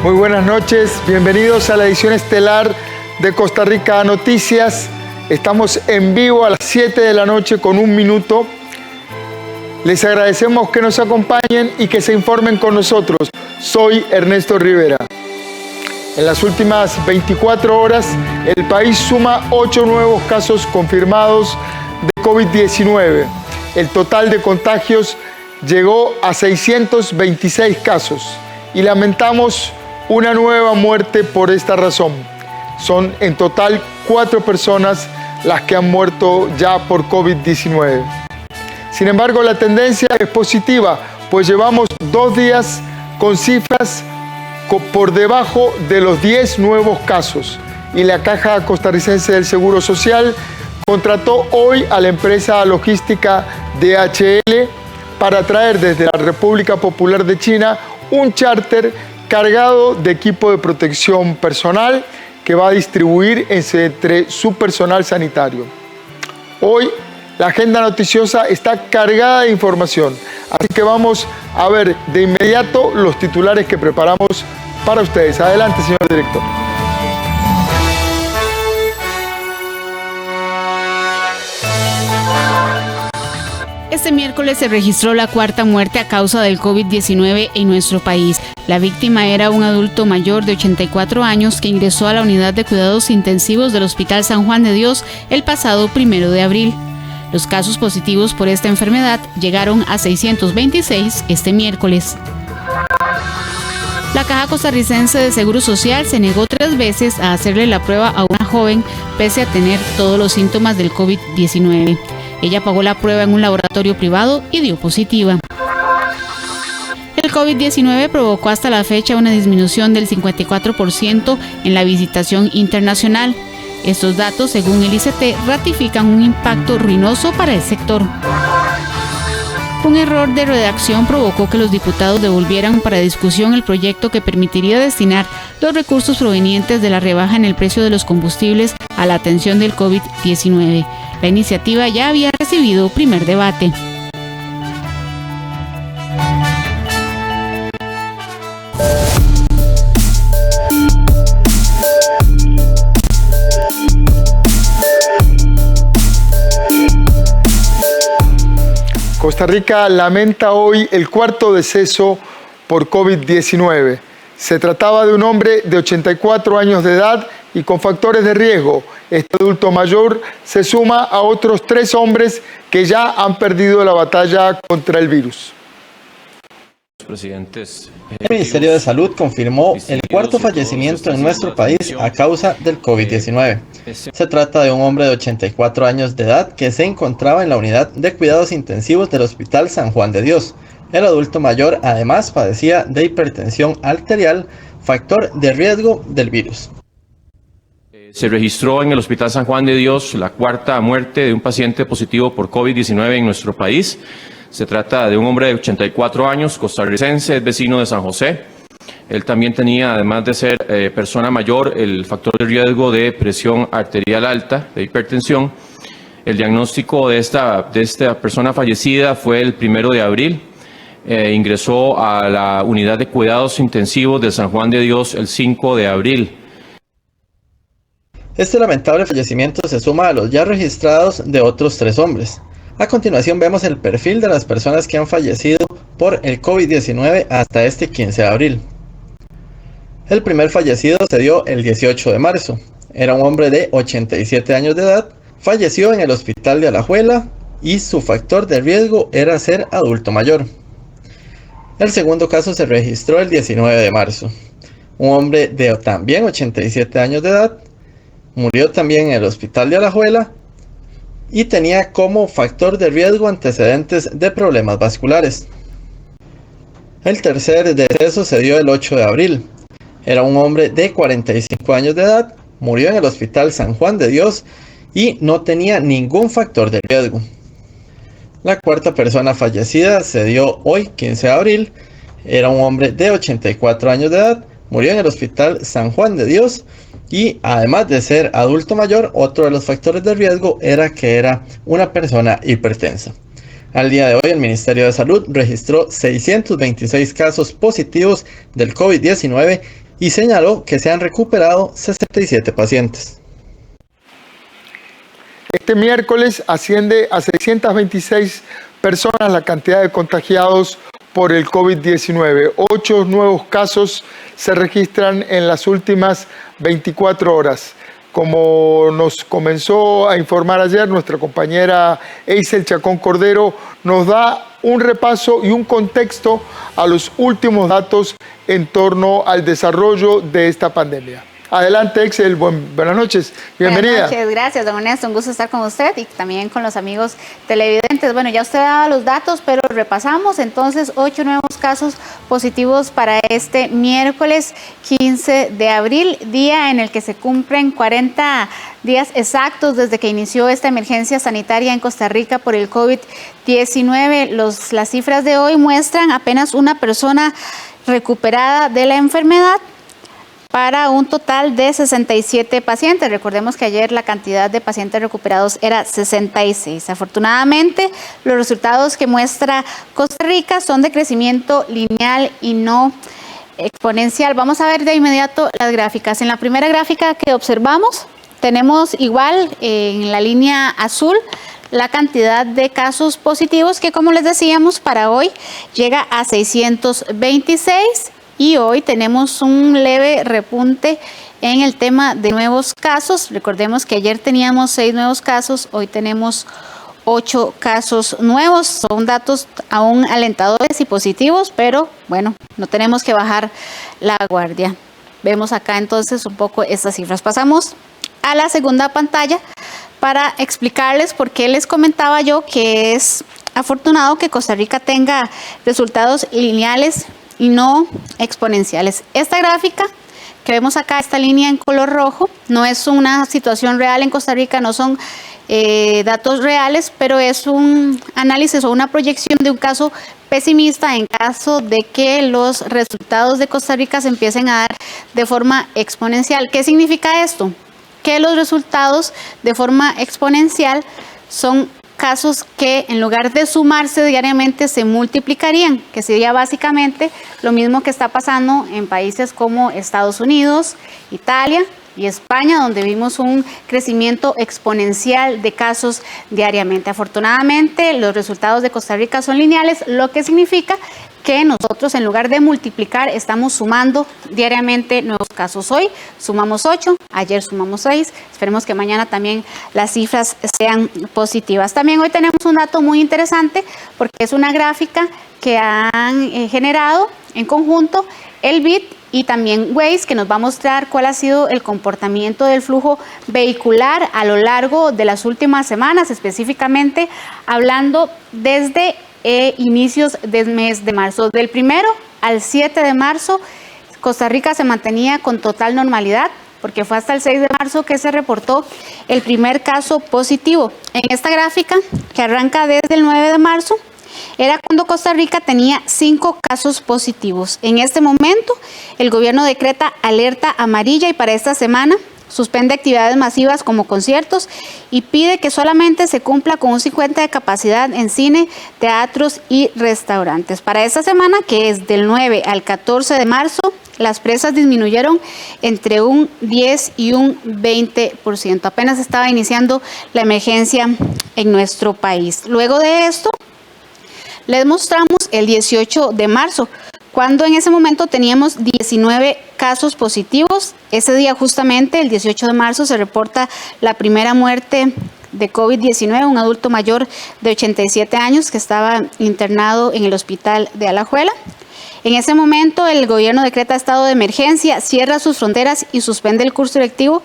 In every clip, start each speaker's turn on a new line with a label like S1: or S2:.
S1: Muy buenas noches, bienvenidos a la edición estelar de Costa Rica Noticias. Estamos en vivo a las 7 de la noche con 1 minuto. Les agradecemos que nos acompañen y que se informen con nosotros. Soy Ernesto Rivera. En las últimas 24 horas, el país suma 8 nuevos casos confirmados de COVID-19. El total de contagios llegó a 626 casos y lamentamos una nueva muerte por esta razón. Son en total 4 personas las que han muerto ya por COVID-19. Sin embargo, la tendencia es positiva, pues llevamos 2 días con cifras por debajo de los 10 nuevos casos. Y la Caja Costarricense del Seguro Social contrató hoy a la empresa logística DHL para traer desde la República Popular de China un charter cargado de equipo de protección personal que va a distribuir entre su personal sanitario. Hoy la agenda noticiosa está cargada de información, así que vamos a ver de inmediato los titulares que preparamos para ustedes. Adelante, señor director.
S2: Este miércoles se registró la 4ª muerte a causa del COVID-19 en nuestro país. La víctima era un adulto mayor de 84 años que ingresó a la unidad de cuidados intensivos del Hospital San Juan de Dios el pasado 1 de abril. Los casos positivos por esta enfermedad llegaron a 626 este miércoles. La Caja Costarricense de Seguro Social se negó 3 veces a hacerle la prueba a una joven pese a tener todos los síntomas del COVID-19. Ella pagó la prueba en un laboratorio privado y dio positiva. El COVID-19 provocó hasta la fecha una disminución del 54% en la visitación internacional. Estos datos, según el ICT, ratifican un impacto ruinoso para el sector. Un error de redacción provocó que los diputados devolvieran para discusión el proyecto que permitiría destinar los recursos provenientes de la rebaja en el precio de los combustibles a la atención del COVID-19. La iniciativa ya había recibido primer debate.
S1: Costa Rica lamenta hoy el 4º deceso por COVID-19. Se trataba de un hombre de 84 años de edad y con factores de riesgo. Este adulto mayor se suma a otros 3 hombres que ya han perdido la batalla contra el virus.
S3: El Ministerio de Salud confirmó el 4º fallecimiento en nuestro país a causa del COVID-19. Se trata de un hombre de 84 años de edad que se encontraba en la unidad de cuidados intensivos del Hospital San Juan de Dios. El adulto mayor además padecía de hipertensión arterial, factor de riesgo del virus.
S4: Se registró en el Hospital San Juan de Dios la 4ª muerte de un paciente positivo por COVID-19 en nuestro país. Se trata de un hombre de 84 años, costarricense, es vecino de San José. Él también tenía, además de ser persona mayor, el factor de riesgo de presión arterial alta, de hipertensión. El diagnóstico de esta persona fallecida fue el 1 de abril. Ingresó a la unidad de cuidados intensivos de San Juan de Dios el 5 de abril.
S3: Este lamentable fallecimiento se suma a los ya registrados de otros 3 hombres. A continuación vemos el perfil de las personas que han fallecido por el COVID-19 hasta este 15 de abril. El primer fallecido se dio el 18 de marzo. Era un hombre de 87 años de edad, falleció en el hospital de Alajuela y su factor de riesgo era ser adulto mayor. El segundo caso se registró el 19 de marzo. Un hombre de también 87 años de edad, murió también en el hospital de Alajuela y tenía como factor de riesgo antecedentes de problemas vasculares. El tercer deceso se dio el 8 de abril. Era un hombre de 45 años de edad, murió en el Hospital San Juan de Dios y no tenía ningún factor de riesgo. La 4ª persona fallecida se dio hoy, 15 de abril. Era un hombre de 84 años de edad, murió en el Hospital San Juan de Dios y además de ser adulto mayor, otro de los factores de riesgo era que era una persona hipertensa. Al día de hoy, el Ministerio de Salud registró 626 casos positivos del COVID-19 y señaló que se han recuperado 67 pacientes.
S1: Este miércoles asciende a 626 personas la cantidad de contagiados por el COVID-19. 8 nuevos casos se registran en las últimas 24 horas. Como nos comenzó a informar ayer, nuestra compañera Eisel Chacón Cordero nos da un repaso y un contexto a los últimos datos en torno al desarrollo de esta pandemia. Adelante, Excel. Buenas noches. Bienvenida.
S5: Buenas noches, gracias, don Ernesto. Un gusto estar con usted y también con los amigos televidentes. Bueno, ya usted daba los datos, pero repasamos entonces 8 nuevos casos positivos para este miércoles 15 de abril, día en el que se cumplen 40 días exactos desde que inició esta emergencia sanitaria en Costa Rica por el COVID-19. Las cifras de hoy muestran apenas una persona recuperada de la enfermedad, para un total de 67 pacientes. Recordemos que ayer la cantidad de pacientes recuperados era 66. Afortunadamente, los resultados que muestra Costa Rica son de crecimiento lineal y no exponencial. Vamos a ver de inmediato las gráficas. En la primera gráfica que observamos, tenemos igual en la línea azul la cantidad de casos positivos que, como les decíamos, para hoy llega a 626. Y hoy tenemos un leve repunte en el tema de nuevos casos. Recordemos que ayer teníamos 6 nuevos casos, hoy tenemos 8 casos nuevos. Son datos aún alentadores y positivos, pero bueno, no tenemos que bajar la guardia. Vemos acá entonces un poco estas cifras. Pasamos a la segunda pantalla para explicarles por qué les comentaba yo que es afortunado que Costa Rica tenga resultados lineales y no exponenciales. Esta gráfica que vemos acá, esta línea en color rojo, no es una situación real en Costa Rica, no son datos reales, pero es un análisis o una proyección de un caso pesimista en caso de que los resultados de Costa Rica se empiecen a dar de forma exponencial. ¿Qué significa esto? Que los resultados de forma exponencial son casos que en lugar de sumarse diariamente se multiplicarían, que sería básicamente lo mismo que está pasando en países como Estados Unidos, Italia y España, donde vimos un crecimiento exponencial de casos diariamente. Afortunadamente, los resultados de Costa Rica son lineales, lo que significa que nosotros, en lugar de multiplicar, estamos sumando diariamente nuevos casos. Hoy sumamos 8, ayer sumamos 6. Esperemos que mañana también las cifras sean positivas. También hoy tenemos un dato muy interesante porque es una gráfica que han generado en conjunto el BID y también Waze, que nos va a mostrar cuál ha sido el comportamiento del flujo vehicular a lo largo de las últimas semanas, específicamente hablando desde inicios del mes de marzo. Del 1 al 7 de marzo, Costa Rica se mantenía con total normalidad, porque fue hasta el 6 de marzo que se reportó el primer caso positivo. En esta gráfica, que arranca desde el 9 de marzo, era cuando Costa Rica tenía 5 casos positivos. En este momento, el gobierno decreta alerta amarilla y para esta semana suspende actividades masivas como conciertos y pide que solamente se cumpla con un 50% de capacidad en cine, teatros y restaurantes. Para esta semana, que es del 9 al 14 de marzo, las presas disminuyeron entre un 10 y un 20%. Apenas estaba iniciando la emergencia en nuestro país. Luego de esto, les mostramos el 18 de marzo, cuando en ese momento teníamos 19 casos positivos. Ese día justamente, el 18 de marzo, se reporta la primera muerte de COVID-19, un adulto mayor de 87 años que estaba internado en el hospital de Alajuela. En ese momento, el gobierno decreta estado de emergencia, cierra sus fronteras y suspende el curso lectivo.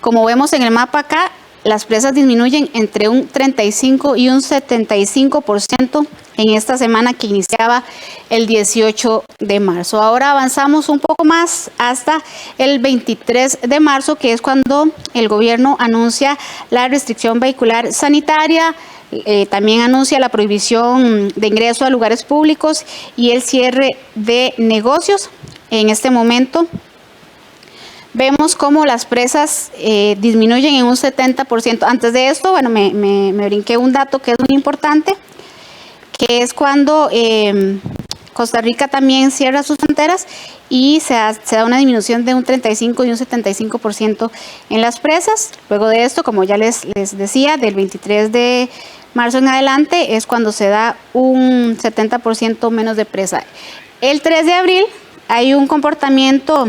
S5: Como vemos en el mapa acá, las presas disminuyen entre un 35 y un 75% en esta semana que iniciaba el 18 de marzo. Ahora avanzamos un poco más hasta el 23 de marzo, que es cuando el gobierno anuncia la restricción vehicular sanitaria, también anuncia la prohibición de ingreso a lugares públicos y el cierre de negocios. En este momento vemos cómo las presas disminuyen en un 70%. Antes de esto, bueno, me brinqué un dato que es muy importante, que es cuando Costa Rica también cierra sus fronteras y se da una disminución de un 35 y un 75% en las presas. Luego de esto, como ya les decía, del 23 de marzo en adelante es cuando se da un 70% menos de presa. El 3 de abril hay un comportamiento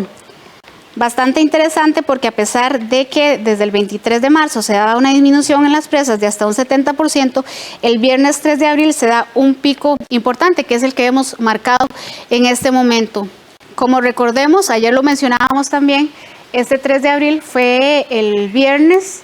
S5: bastante interesante porque a pesar de que desde el 23 de marzo se da una disminución en las presas de hasta un 70%, el viernes 3 de abril se da un pico importante, que es el que hemos marcado en este momento. Como recordemos, ayer lo mencionábamos también, este 3 de abril fue el viernes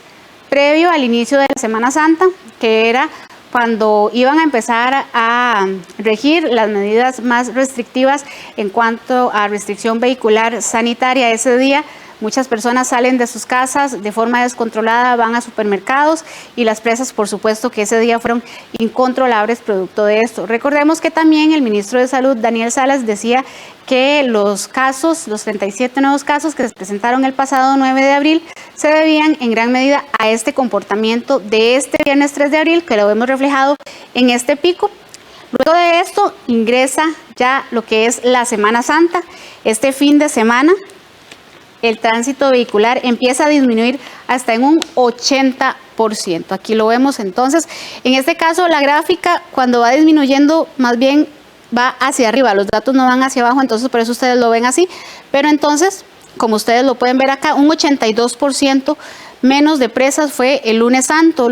S5: previo al inicio de la Semana Santa, que era cuando iban a empezar a regir las medidas más restrictivas en cuanto a restricción vehicular sanitaria. Ese día muchas personas salen de sus casas de forma descontrolada, van a supermercados y las presas, por supuesto, que ese día fueron incontrolables producto de esto. Recordemos que también el ministro de Salud, Daniel Salas, decía que los 37 nuevos casos que se presentaron el pasado 9 de abril se debían en gran medida a este comportamiento de este viernes 3 de abril, que lo hemos reflejado en este pico. Luego de esto ingresa ya lo que es la Semana Santa. Este fin de semana el tránsito vehicular empieza a disminuir hasta en un 80%. Aquí lo vemos entonces. En este caso, la gráfica, cuando va disminuyendo, más bien va hacia arriba. Los datos no van hacia abajo, entonces por eso ustedes lo ven así. Pero entonces, como ustedes lo pueden ver acá, un 82% menos de presas fue el lunes santo.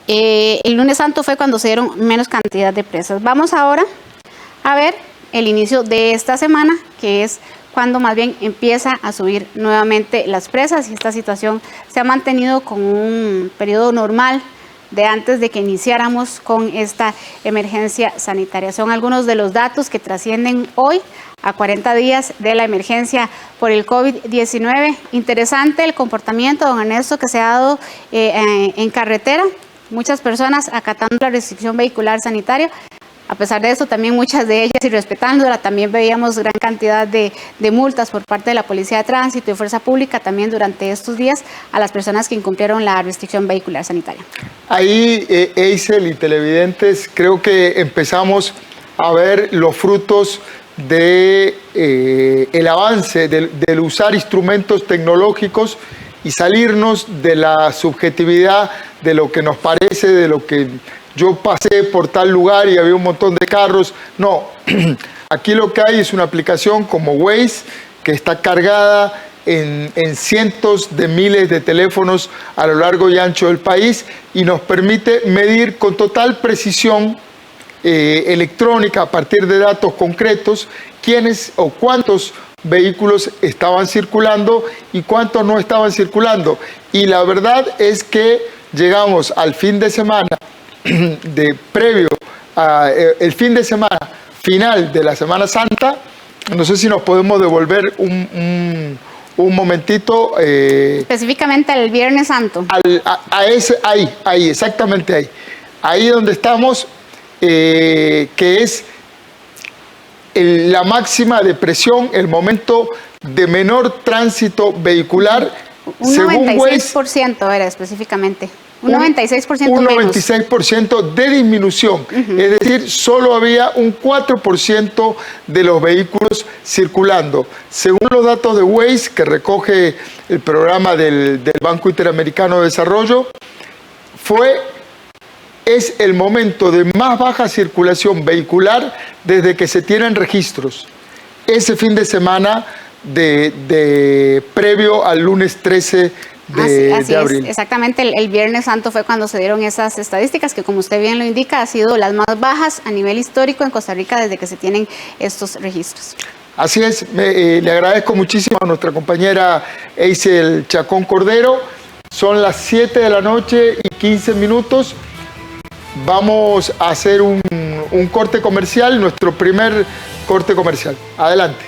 S5: El lunes santo fue cuando se dieron menos cantidad de presas. Vamos ahora a ver el inicio de esta semana, que es cuando más bien empieza a subir nuevamente las presas, y esta situación se ha mantenido con un periodo normal de antes de que iniciáramos con esta emergencia sanitaria. Son algunos de los datos que trascienden hoy a 40 días de la emergencia por el COVID-19. Interesante el comportamiento, don Ernesto, que se ha dado en carretera. Muchas personas acatando la restricción vehicular sanitaria. A pesar de eso, también muchas de ellas irrespetándola. También veíamos gran cantidad de multas por parte de la Policía de Tránsito y Fuerza Pública también durante estos días a las personas que incumplieron la restricción vehicular sanitaria. Ahí,
S1: Eisel y televidentes, creo que empezamos a ver los frutos de el avance del usar instrumentos tecnológicos y salirnos de la subjetividad de lo que nos parece, de lo que yo pasé por tal lugar y había un montón de carros. No, aquí lo que hay es una aplicación como Waze que está cargada en cientos de miles de teléfonos a lo largo y ancho del país y nos permite medir con total precisión electrónica a partir de datos concretos quiénes o cuántos vehículos estaban circulando y cuántos no estaban circulando. Y la verdad es que llegamos al fin de semana previo a el fin de semana final de la Semana Santa. No sé si nos podemos devolver un momentito.
S5: Específicamente el Viernes Santo.
S1: Ahí, exactamente ahí. Ahí donde estamos, que es la máxima de presión, el momento de menor tránsito vehicular.
S5: Un 96% era específicamente. Un 96%
S1: un
S5: menos.
S1: 96% de disminución. Es decir, solo había un 4% de los vehículos circulando. Según los datos de Waze, que recoge el programa del Banco Interamericano de Desarrollo, es el momento de más baja circulación vehicular desde que se tienen registros. Ese fin de semana previo al lunes 13 de abril.
S5: Exactamente, el Viernes Santo fue cuando se dieron esas estadísticas que, como usted bien lo indica, ha sido las más bajas a nivel histórico en Costa Rica desde que se tienen estos registros.
S1: Así es, le agradezco muchísimo a nuestra compañera Eisel Chacón Cordero. Son las 7 de la noche y 15 minutos. Vamos a hacer un corte comercial, nuestro primer corte comercial. Adelante.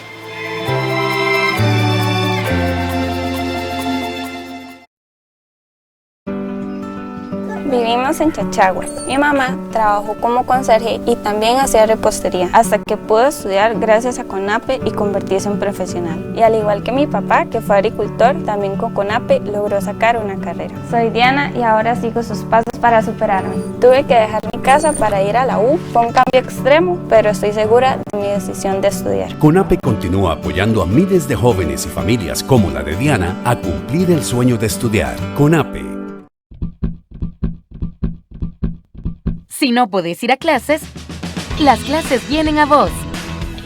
S6: Vivimos Nacimos en Chachagua. Mi mamá trabajó como conserje y también hacía repostería, hasta que pudo estudiar gracias a CONAPE y convertirse en profesional. Y al igual que mi papá, que fue agricultor, también con CONAPE logró sacar una carrera. Soy Diana y ahora sigo sus pasos para superarme. Tuve que dejar mi casa para ir a la U, fue un cambio extremo, pero estoy segura de mi decisión de estudiar.
S7: CONAPE continúa apoyando a miles de jóvenes y familias como la de Diana a cumplir el sueño de estudiar. CONAPE.
S8: Si no podés ir a clases, las clases vienen a vos.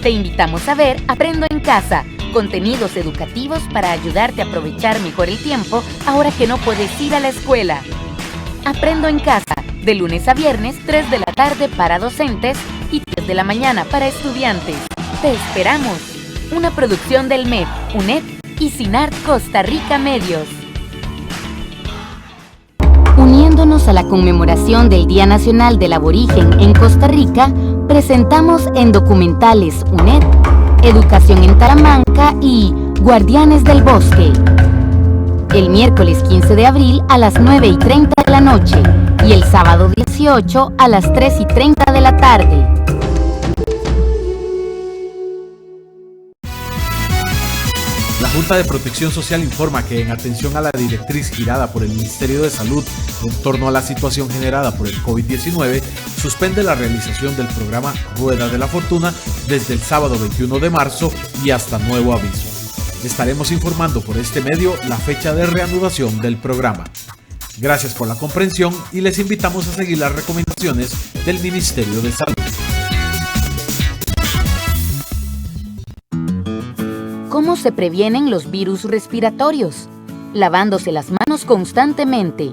S8: Te invitamos a ver Aprendo en Casa, contenidos educativos para ayudarte a aprovechar mejor el tiempo ahora que no puedes ir a la escuela. Aprendo en Casa, de lunes a viernes, 3 de la tarde para docentes y 10 de la mañana para estudiantes. Te esperamos. Una producción del MEP, UNED y CINART Costa Rica Medios. Uniéndonos a la conmemoración del Día Nacional del Aborigen en Costa Rica, presentamos en documentales UNED, Educación en Talamanca y Guardianes del Bosque. El miércoles 15 de abril a las 9:30 de la noche y el sábado 18 a las 3:30 de la tarde.
S9: La Junta de Protección Social informa que en atención a la directriz girada por el Ministerio de Salud en torno a la situación generada por el COVID-19, suspende la realización del programa Rueda de la Fortuna desde el sábado 21 de marzo y hasta nuevo aviso. Estaremos informando por este medio la fecha de reanudación del programa. Gracias por la comprensión y les invitamos a seguir las recomendaciones del Ministerio de Salud.
S8: ¿Cómo se previenen los virus respiratorios? Lavándose las manos constantemente,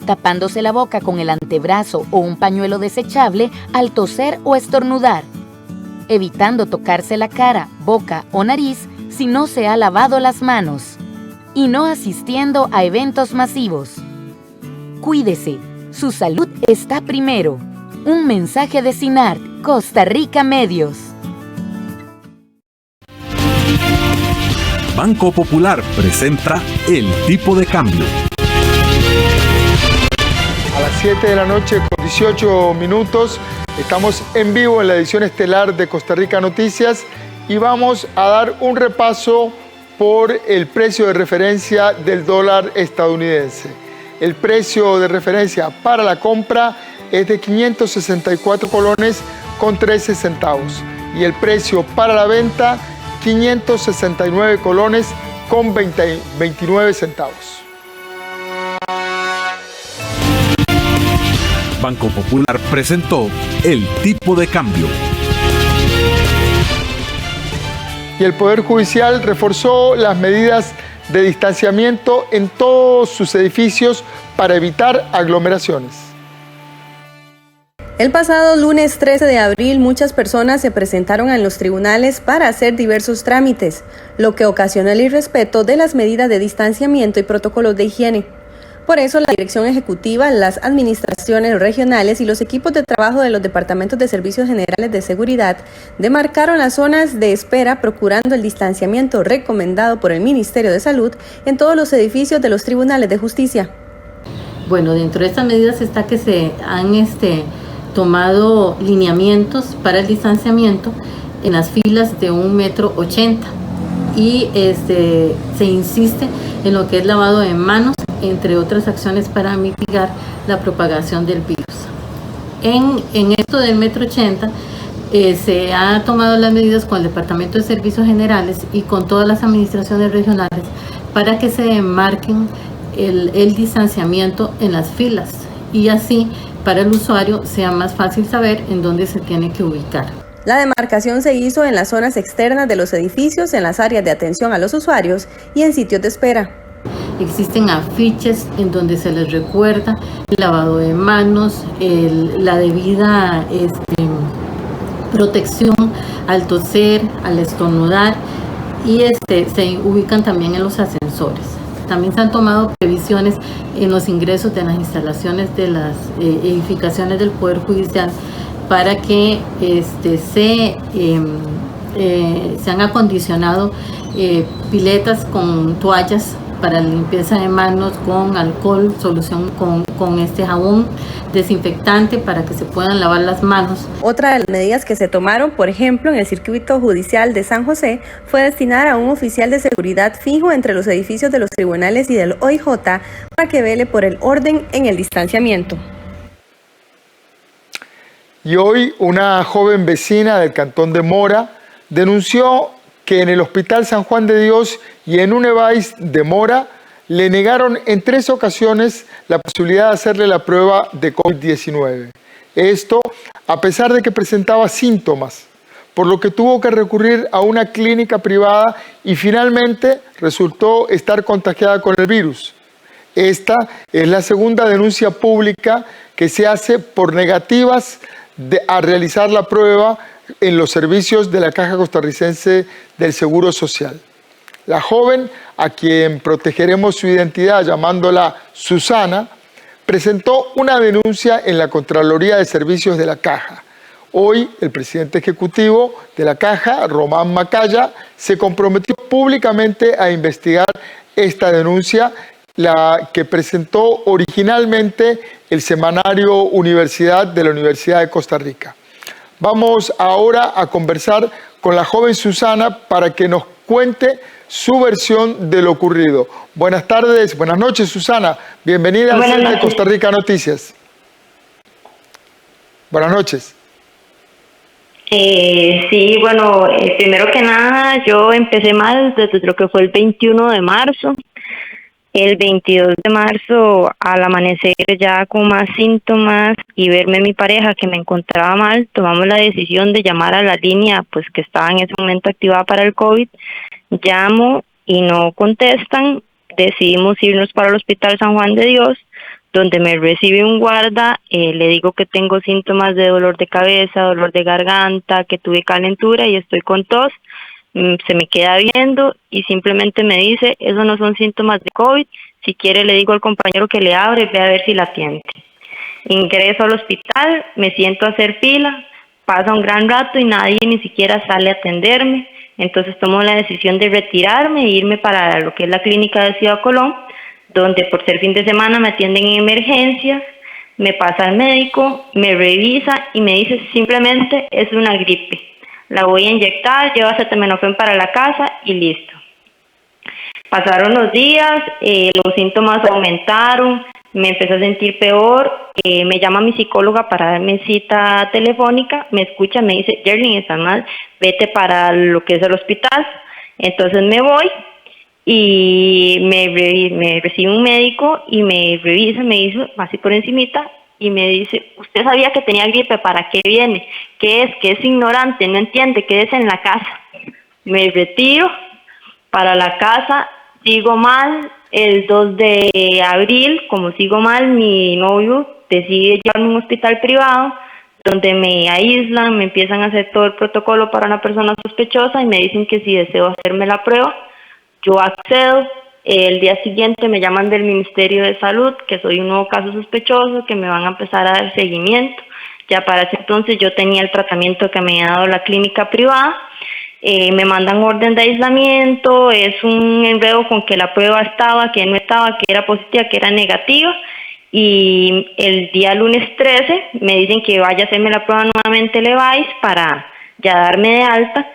S8: tapándose la boca con el antebrazo o un pañuelo desechable al toser o estornudar, evitando tocarse la cara, boca o nariz si no se ha lavado las manos, y no asistiendo a eventos masivos. Cuídese, su salud está primero. Un mensaje de CINART, Costa Rica Medios.
S7: Banco Popular presenta El Tipo de Cambio.
S1: A las 7 de la noche con 18 minutos estamos en vivo en la edición estelar de Costa Rica Noticias y vamos a dar un repaso por el precio de referencia del dólar estadounidense. El precio de referencia para la compra es de 564 colones con 13 centavos y el precio para la venta 569 colones con 29 centavos.
S7: Banco Popular presentó El Tipo de Cambio.
S1: Y el Poder Judicial reforzó las medidas de distanciamiento en todos sus edificios para evitar aglomeraciones.
S10: El pasado lunes 13 de abril, muchas personas se presentaron en los tribunales para hacer diversos trámites, lo que ocasionó el irrespeto de las medidas de distanciamiento y protocolos de higiene. Por eso, la Dirección Ejecutiva, las administraciones regionales y los equipos de trabajo de los departamentos de Servicios Generales de Seguridad demarcaron las zonas de espera procurando el distanciamiento recomendado por el Ministerio de Salud en todos los edificios de los tribunales de justicia.
S11: Bueno, dentro de estas medidas está que se han tomado lineamientos para el distanciamiento en las filas de 1,80 m y se insiste en lo que es lavado de manos, entre otras acciones para mitigar la propagación del virus. En esto del 1,80 m se ha tomado las medidas con el Departamento de Servicios Generales y con todas las administraciones regionales para que se demarquen el distanciamiento en las filas y así para el usuario sea más fácil saber en dónde se tiene que ubicar.
S10: La demarcación se hizo en las zonas externas de los edificios, en las áreas de atención a los usuarios y en sitios de espera.
S11: Existen afiches en donde se les recuerda el lavado de manos, la debida protección al toser, al estornudar y se ubican también en los ascensores. También se han tomado previsiones en los ingresos de las instalaciones de las edificaciones del Poder Judicial para que se han acondicionado piletas con toallas para limpieza de manos con alcohol, solución con con este jabón desinfectante para que se puedan lavar las manos.
S10: Otra de las medidas que se tomaron, por ejemplo, en el circuito judicial de San José, fue destinar a un oficial de seguridad fijo entre los edificios de los tribunales y del OIJ para que vele por el orden en el distanciamiento.
S1: Y hoy una joven vecina del cantón de Mora denunció que en el Hospital San Juan de Dios y en un EVAIS de Mora le negaron en 3 ocasiones la posibilidad de hacerle la prueba de COVID-19. Esto a pesar de que presentaba síntomas, por lo que tuvo que recurrir a una clínica privada y finalmente resultó estar contagiada con el virus. Esta es la segunda denuncia pública que se hace por negativas a realizar la prueba en los servicios de la Caja Costarricense del Seguro Social. La joven, a quien protegeremos su identidad llamándola Susana, presentó una denuncia en la Contraloría de Servicios de la Caja. Hoy, el presidente ejecutivo de la Caja, Román Macaya, se comprometió públicamente a investigar esta denuncia, la que presentó originalmente el semanario Universidad de la Universidad de Costa Rica. Vamos ahora a conversar con la joven Susana para que nos cuente su versión de lo ocurrido. Buenas tardes, buenas noches, Susana. Bienvenida al CEN de Costa Rica Noticias. Buenas noches.
S12: Sí, bueno, primero que nada, yo empecé mal desde lo que fue el 21 de marzo. El 22 de marzo, al amanecer ya con más síntomas y verme mi pareja que me encontraba mal, tomamos la decisión de llamar a la línea pues que estaba en ese momento activada para el COVID. Llamo y no contestan. Decidimos irnos para el Hospital San Juan de Dios, donde me recibe un guarda. Le digo que tengo síntomas de dolor de cabeza, dolor de garganta, que tuve calentura y estoy con tos. Se me queda viendo y simplemente me dice, esos no son síntomas de COVID, si quiere le digo al compañero que le abre, ve a ver si la atiende. Ingreso al hospital, me siento a hacer fila, pasa un gran rato y nadie ni siquiera sale a atenderme, entonces tomo la decisión de retirarme e irme para lo que es la clínica de Ciudad Colón, donde por ser fin de semana me atienden en emergencias, me pasa el médico, me revisa y me dice simplemente es una gripe. La voy a inyectar, llevo acetaminofén para la casa y listo. Pasaron los días, los síntomas aumentaron, me empecé a sentir peor, me llama mi psicóloga para darme cita telefónica, me escucha, me dice, Yerlin, estás mal, vete para lo que es el hospital. Entonces me voy y me recibe un médico y me revisa, me dice así por encimita, y me dice, usted sabía que tenía gripe, ¿para qué viene? ¿Qué es? Que es ignorante, no entiende, quédese en la casa. Me retiro para la casa, sigo mal. El 2 de abril, como sigo mal, mi novio decide llevarme a un hospital privado, donde me aíslan, me empiezan a hacer todo el protocolo para una persona sospechosa y me dicen que si deseo hacerme la prueba, yo accedo. El día siguiente me llaman del Ministerio de Salud, que soy un nuevo caso sospechoso, que me van a empezar a dar seguimiento. Ya para ese entonces yo tenía el tratamiento que me había dado la clínica privada. Me mandan orden de aislamiento, es un enredo con que la prueba estaba, que no estaba, que era positiva, que era negativa. Y el día lunes 13 me dicen que vaya a hacerme la prueba nuevamente el EVAIS para ya darme de alta.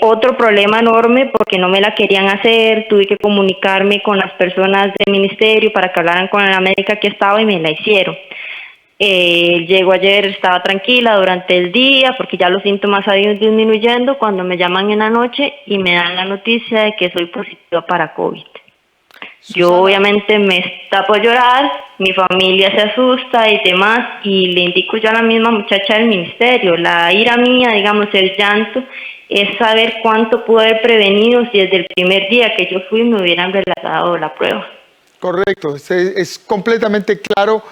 S12: Otro problema enorme porque no me la querían hacer, tuve que comunicarme con las personas del ministerio para que hablaran con la médica que estaba y me la hicieron. Llego ayer, estaba tranquila durante el día porque ya los síntomas han ido disminuyendo cuando me llaman en la noche y me dan la noticia de que soy positiva para COVID. Yo obviamente me tapo a llorar, mi familia se asusta y demás, y le indico yo a la misma muchacha del ministerio, la ira mía, digamos, el llanto, es saber cuánto pude haber prevenido si desde el primer día que yo fui me hubieran relatado la prueba.
S1: Correcto, es completamente claro.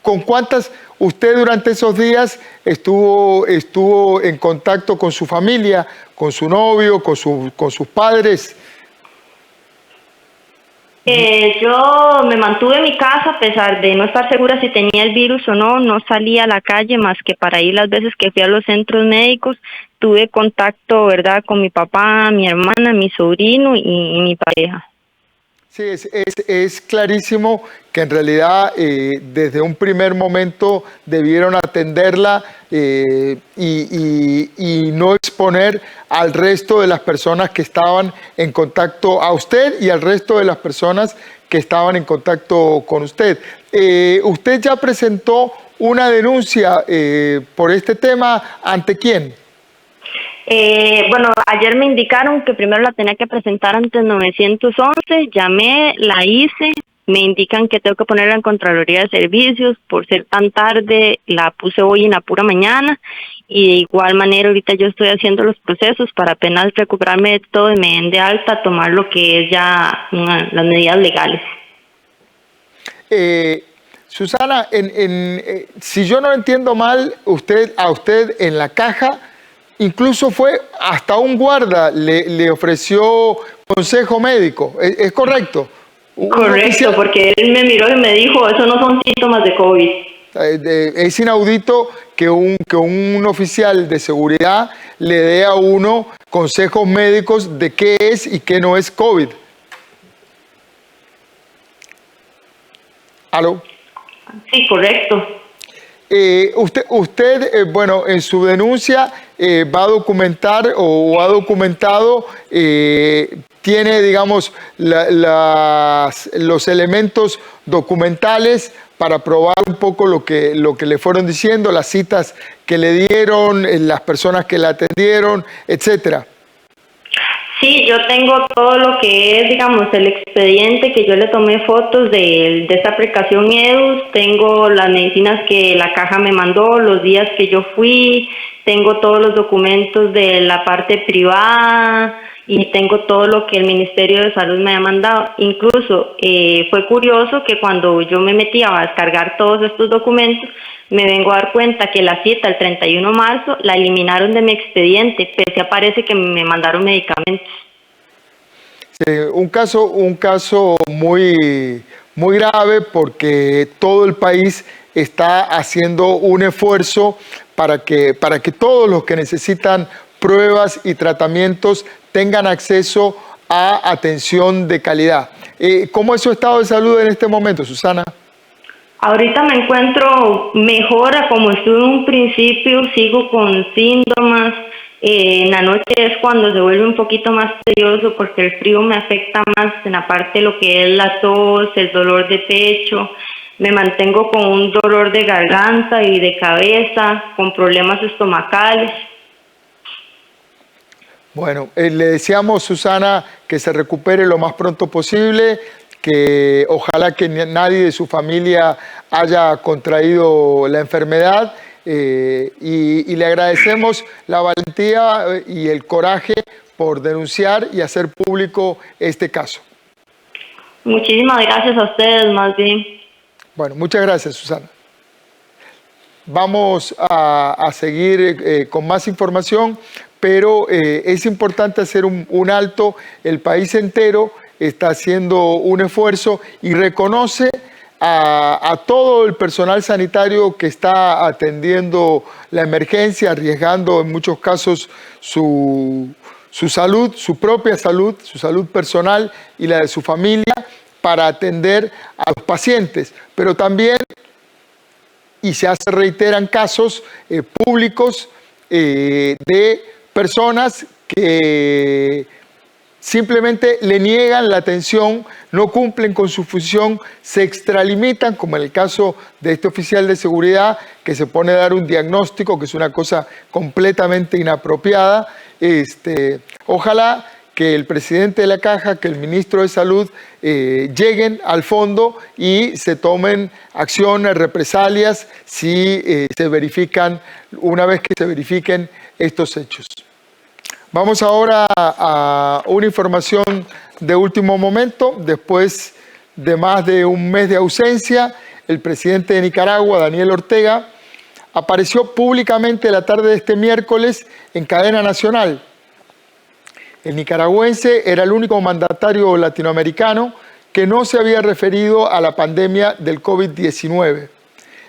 S1: ¿Con cuántas usted durante esos días estuvo en contacto con su familia, con su novio, con sus padres?
S12: Yo me mantuve en mi casa a pesar de no estar segura si tenía el virus o no. No salí a la calle más que para ir las veces que fui a los centros médicos. Tuve contacto, ¿verdad?, con mi papá, mi hermana, mi sobrino y mi pareja.
S1: Sí, es clarísimo que en realidad desde un primer momento debieron atenderla y no exponer al resto de las personas que estaban en contacto, a usted y al resto de las personas que estaban en contacto con usted. ¿Usted ya presentó una denuncia por este tema? ¿Ante quién?
S12: Bueno, ayer me indicaron que primero la tenía que presentar ante 911, llamé, la hice, me indican que tengo que ponerla en Contraloría de Servicios, por ser tan tarde la puse hoy en la pura mañana, y de igual manera ahorita yo estoy haciendo los procesos para apenas recuperarme de todo y me den de alta, tomar lo que es ya las medidas legales.
S1: Susana, si yo no entiendo mal, a usted en la caja, incluso fue hasta un guarda, le ofreció consejo médico, ¿es correcto?
S12: Correcto, porque él me miró y me dijo, eso no son síntomas de COVID.
S1: Es inaudito que un oficial de seguridad le dé a uno consejos médicos de qué es y qué no es COVID. ¿Aló?
S12: Sí, correcto.
S1: Usted bueno, en su denuncia va a documentar o ha documentado, tiene, digamos, los elementos documentales para probar un poco lo que le fueron diciendo, las citas que le dieron, las personas que la atendieron, etcétera.
S12: Sí, yo tengo todo lo que es, digamos, el expediente que yo le tomé fotos de esta aplicación EDUS, tengo las medicinas que la caja me mandó, los días que yo fui, tengo todos los documentos de la parte privada y tengo todo lo que el Ministerio de Salud me ha mandado. Incluso fue curioso que cuando yo me metí a descargar todos estos documentos, me vengo a dar cuenta que la cita el 31 de marzo la eliminaron de mi expediente, pese a parece que me mandaron medicamentos.
S1: Sí, un caso muy grave porque todo el país está haciendo un esfuerzo para que todos los que necesitan pruebas y tratamientos tengan acceso a atención de calidad. ¿Cómo es su estado de salud en este momento, Susana?
S12: Ahorita me encuentro mejor a como estuve en un principio, sigo con síntomas. En la noche es cuando se vuelve un poquito más tedioso porque el frío me afecta más en la parte de lo que es la tos, el dolor de pecho. Me mantengo con un dolor de garganta y de cabeza, con problemas estomacales.
S1: Bueno, le deseamos, Susana, que se recupere lo más pronto posible, que ojalá que nadie de su familia haya contraído la enfermedad y le agradecemos la valentía y el coraje por denunciar y hacer público este caso.
S12: Muchísimas gracias a ustedes, más bien.
S1: Bueno, muchas gracias, Susana. Vamos a seguir con más información, pero es importante hacer un alto. El país entero está haciendo un esfuerzo y reconoce a todo el personal sanitario que está atendiendo la emergencia, arriesgando en muchos casos su salud, su propia salud, su salud personal y la de su familia para atender a los pacientes. Pero también, y se reiteran casos públicos de personas que simplemente le niegan la atención, no cumplen con su función, se extralimitan, como en el caso de este oficial de seguridad que se pone a dar un diagnóstico, que es una cosa completamente inapropiada. Ojalá que el presidente de la Caja, que el ministro de Salud lleguen al fondo y se tomen acciones, represalias, si una vez que se verifiquen estos hechos. Vamos ahora a una información de último momento. Después de más de un mes de ausencia, el presidente de Nicaragua, Daniel Ortega, apareció públicamente la tarde de este miércoles en cadena nacional. El nicaragüense era el único mandatario latinoamericano que no se había referido a la pandemia del COVID-19.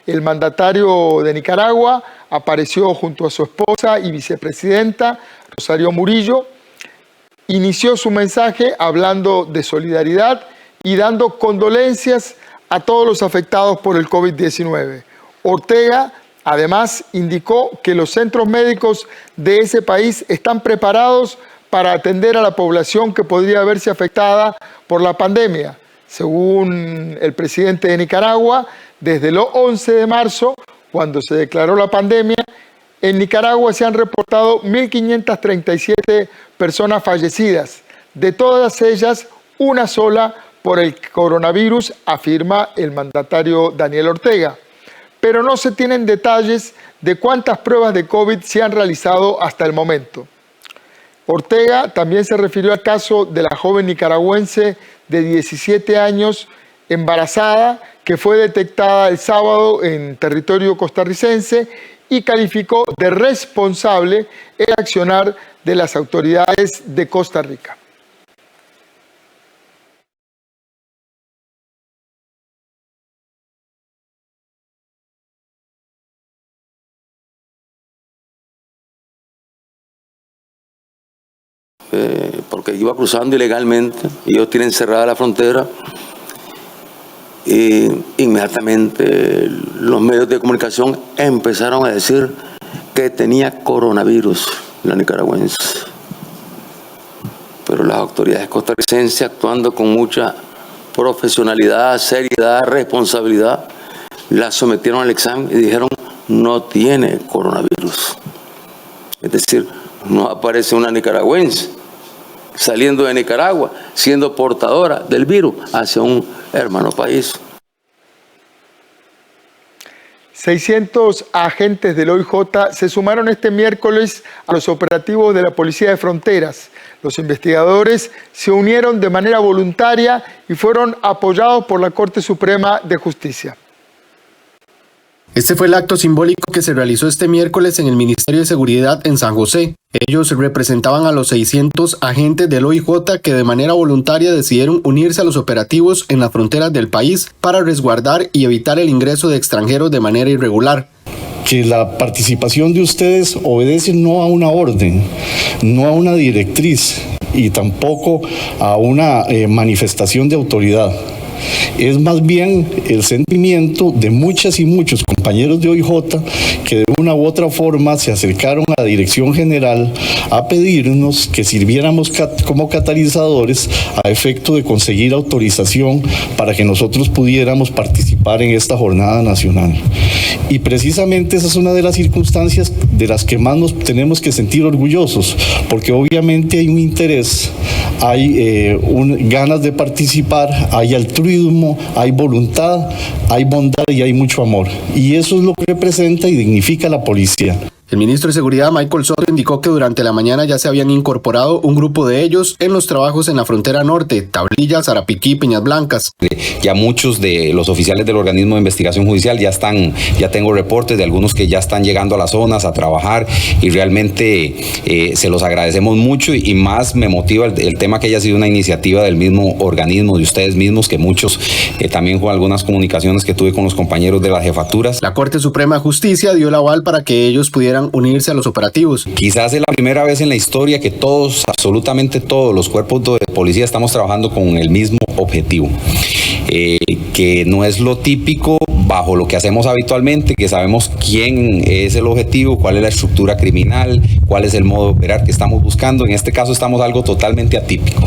S1: El mandatario de Nicaragua apareció junto a su esposa y vicepresidenta, Rosario Murillo. Inició su mensaje hablando de solidaridad y dando condolencias a todos los afectados por el COVID-19. Ortega, además, indicó que los centros médicos de ese país están preparados para atender a la población que podría verse afectada por la pandemia. Según el presidente de Nicaragua, desde el 11 de marzo, cuando se declaró la pandemia, en Nicaragua se han reportado 1.537 personas fallecidas. De todas ellas, una sola por el coronavirus, afirma el mandatario Daniel Ortega. Pero no se tienen detalles de cuántas pruebas de COVID se han realizado hasta el momento. Ortega también se refirió al caso de la joven nicaragüense de 17 años embarazada que fue detectada el sábado en territorio costarricense y calificó de responsable el accionar de las autoridades de Costa Rica.
S13: Porque iba cruzando ilegalmente, ellos tienen cerrada la frontera y inmediatamente los medios de comunicación empezaron a decir que tenía coronavirus la nicaragüense. Pero las autoridades costarricenses, actuando con mucha profesionalidad, seriedad, responsabilidad, la sometieron al examen y dijeron no tiene coronavirus. Es decir, no aparece una nicaragüense saliendo de Nicaragua, siendo portadora del virus hacia un hermano país.
S1: 600 agentes del OIJ se sumaron este miércoles a los operativos de la Policía de Fronteras. Los investigadores se unieron de manera voluntaria y fueron apoyados por la Corte Suprema de Justicia.
S14: Este fue el acto simbólico que se realizó este miércoles en el Ministerio de Seguridad en San José. Ellos representaban a los 600 agentes del OIJ que de manera voluntaria decidieron unirse a los operativos en las fronteras del país para resguardar y evitar el ingreso de extranjeros de manera irregular.
S15: Que la participación de ustedes obedece no a una orden, no a una directriz y tampoco a una manifestación de autoridad. Es más bien el sentimiento de muchas y muchos compañeros de OIJ que de una u otra forma se acercaron a la Dirección General a pedirnos que sirviéramos como catalizadores a efecto de conseguir autorización para que nosotros pudiéramos participar en esta jornada nacional. Y precisamente esa es una de las circunstancias de las que más nos tenemos que sentir orgullosos, porque obviamente hay un interés, hay ganas de participar, hay altruismo, hay voluntad, hay bondad y hay mucho amor. Y eso es lo que representa y dignifica la policía.
S14: El ministro de Seguridad, Michael Soto, indicó que durante la mañana ya se habían incorporado un grupo de ellos en los trabajos en la frontera norte, Tablilla, Zarapiquí, Peñas Blancas.
S16: Ya muchos de los oficiales del organismo de investigación judicial ya tengo reportes de algunos que ya están llegando a las zonas a trabajar y realmente se los agradecemos mucho y más me motiva el tema que haya sido una iniciativa del mismo organismo, de ustedes mismos, que muchos también con algunas comunicaciones que tuve con los compañeros de las jefaturas.
S14: La Corte Suprema de Justicia dio el aval para que ellos pudieran unirse a los operativos.
S16: Quizás es la primera vez en la historia que todos, absolutamente todos los cuerpos de policía estamos trabajando con el mismo objetivo, que no es lo típico bajo lo que hacemos habitualmente, que sabemos quién es el objetivo, cuál es la estructura criminal, cuál es el modo de operar que estamos buscando. En este caso estamos algo totalmente atípico.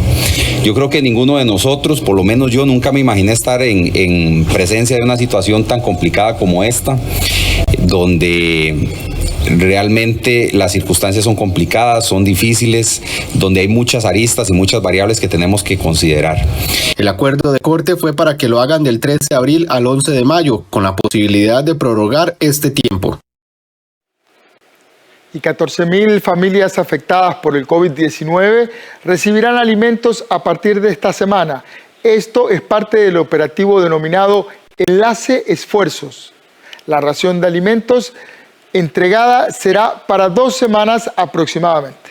S16: Yo creo que ninguno de nosotros, por lo menos yo, nunca me imaginé estar en presencia de una situación tan complicada como esta, donde realmente las circunstancias son complicadas, son difíciles, donde hay muchas aristas y muchas variables que tenemos que considerar.
S14: El acuerdo de corte fue para que lo hagan del 13 de abril al 11 de mayo, con la posibilidad de prorrogar este tiempo.
S1: Y 14.000 familias afectadas por el COVID-19 recibirán alimentos a partir de esta semana. Esto es parte del operativo denominado Enlace Esfuerzos. La ración de alimentos entregada será para 2 semanas aproximadamente.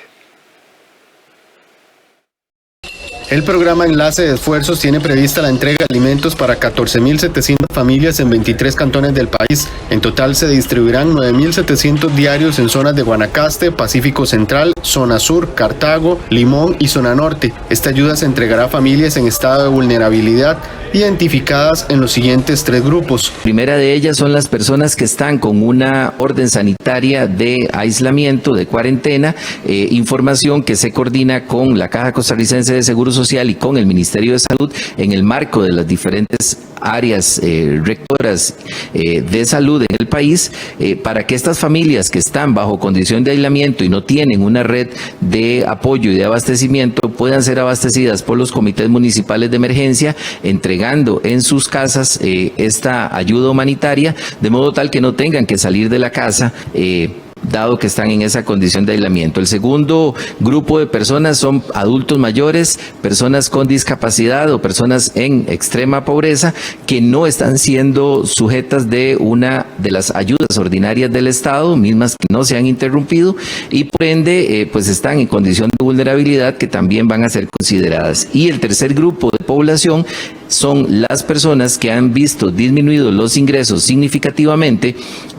S14: El programa Enlace de Esfuerzos tiene prevista la entrega de alimentos para 14.700 familias en 23 cantones del país. En total se distribuirán 9.700 diarios en zonas de Guanacaste, Pacífico Central, Zona Sur, Cartago, Limón y Zona Norte. Esta ayuda se entregará a familias en estado de vulnerabilidad identificadas en los siguientes 3 grupos.
S17: Primera de ellas son las personas que están con una orden sanitaria de aislamiento, de cuarentena, información que se coordina con la Caja Costarricense de Seguro Social y con el Ministerio de Salud en el marco de las diferentes áreas rectoras de salud en el país, para que estas familias que están bajo condición de aislamiento y no tienen una red de apoyo y de abastecimiento puedan ser abastecidas por los comités municipales de emergencia, entregando en sus casas esta ayuda humanitaria, de modo tal que no tengan que salir de la casa dado que están en esa condición de aislamiento. El segundo grupo de personas son adultos mayores, personas con discapacidad o personas en extrema pobreza que no están siendo sujetas de una de las ayudas ordinarias del Estado, mismas que no se han interrumpido y por ende pues están en condición de vulnerabilidad que también van a ser consideradas. Y el tercer grupo de población son las personas que han visto disminuidos los ingresos significativamente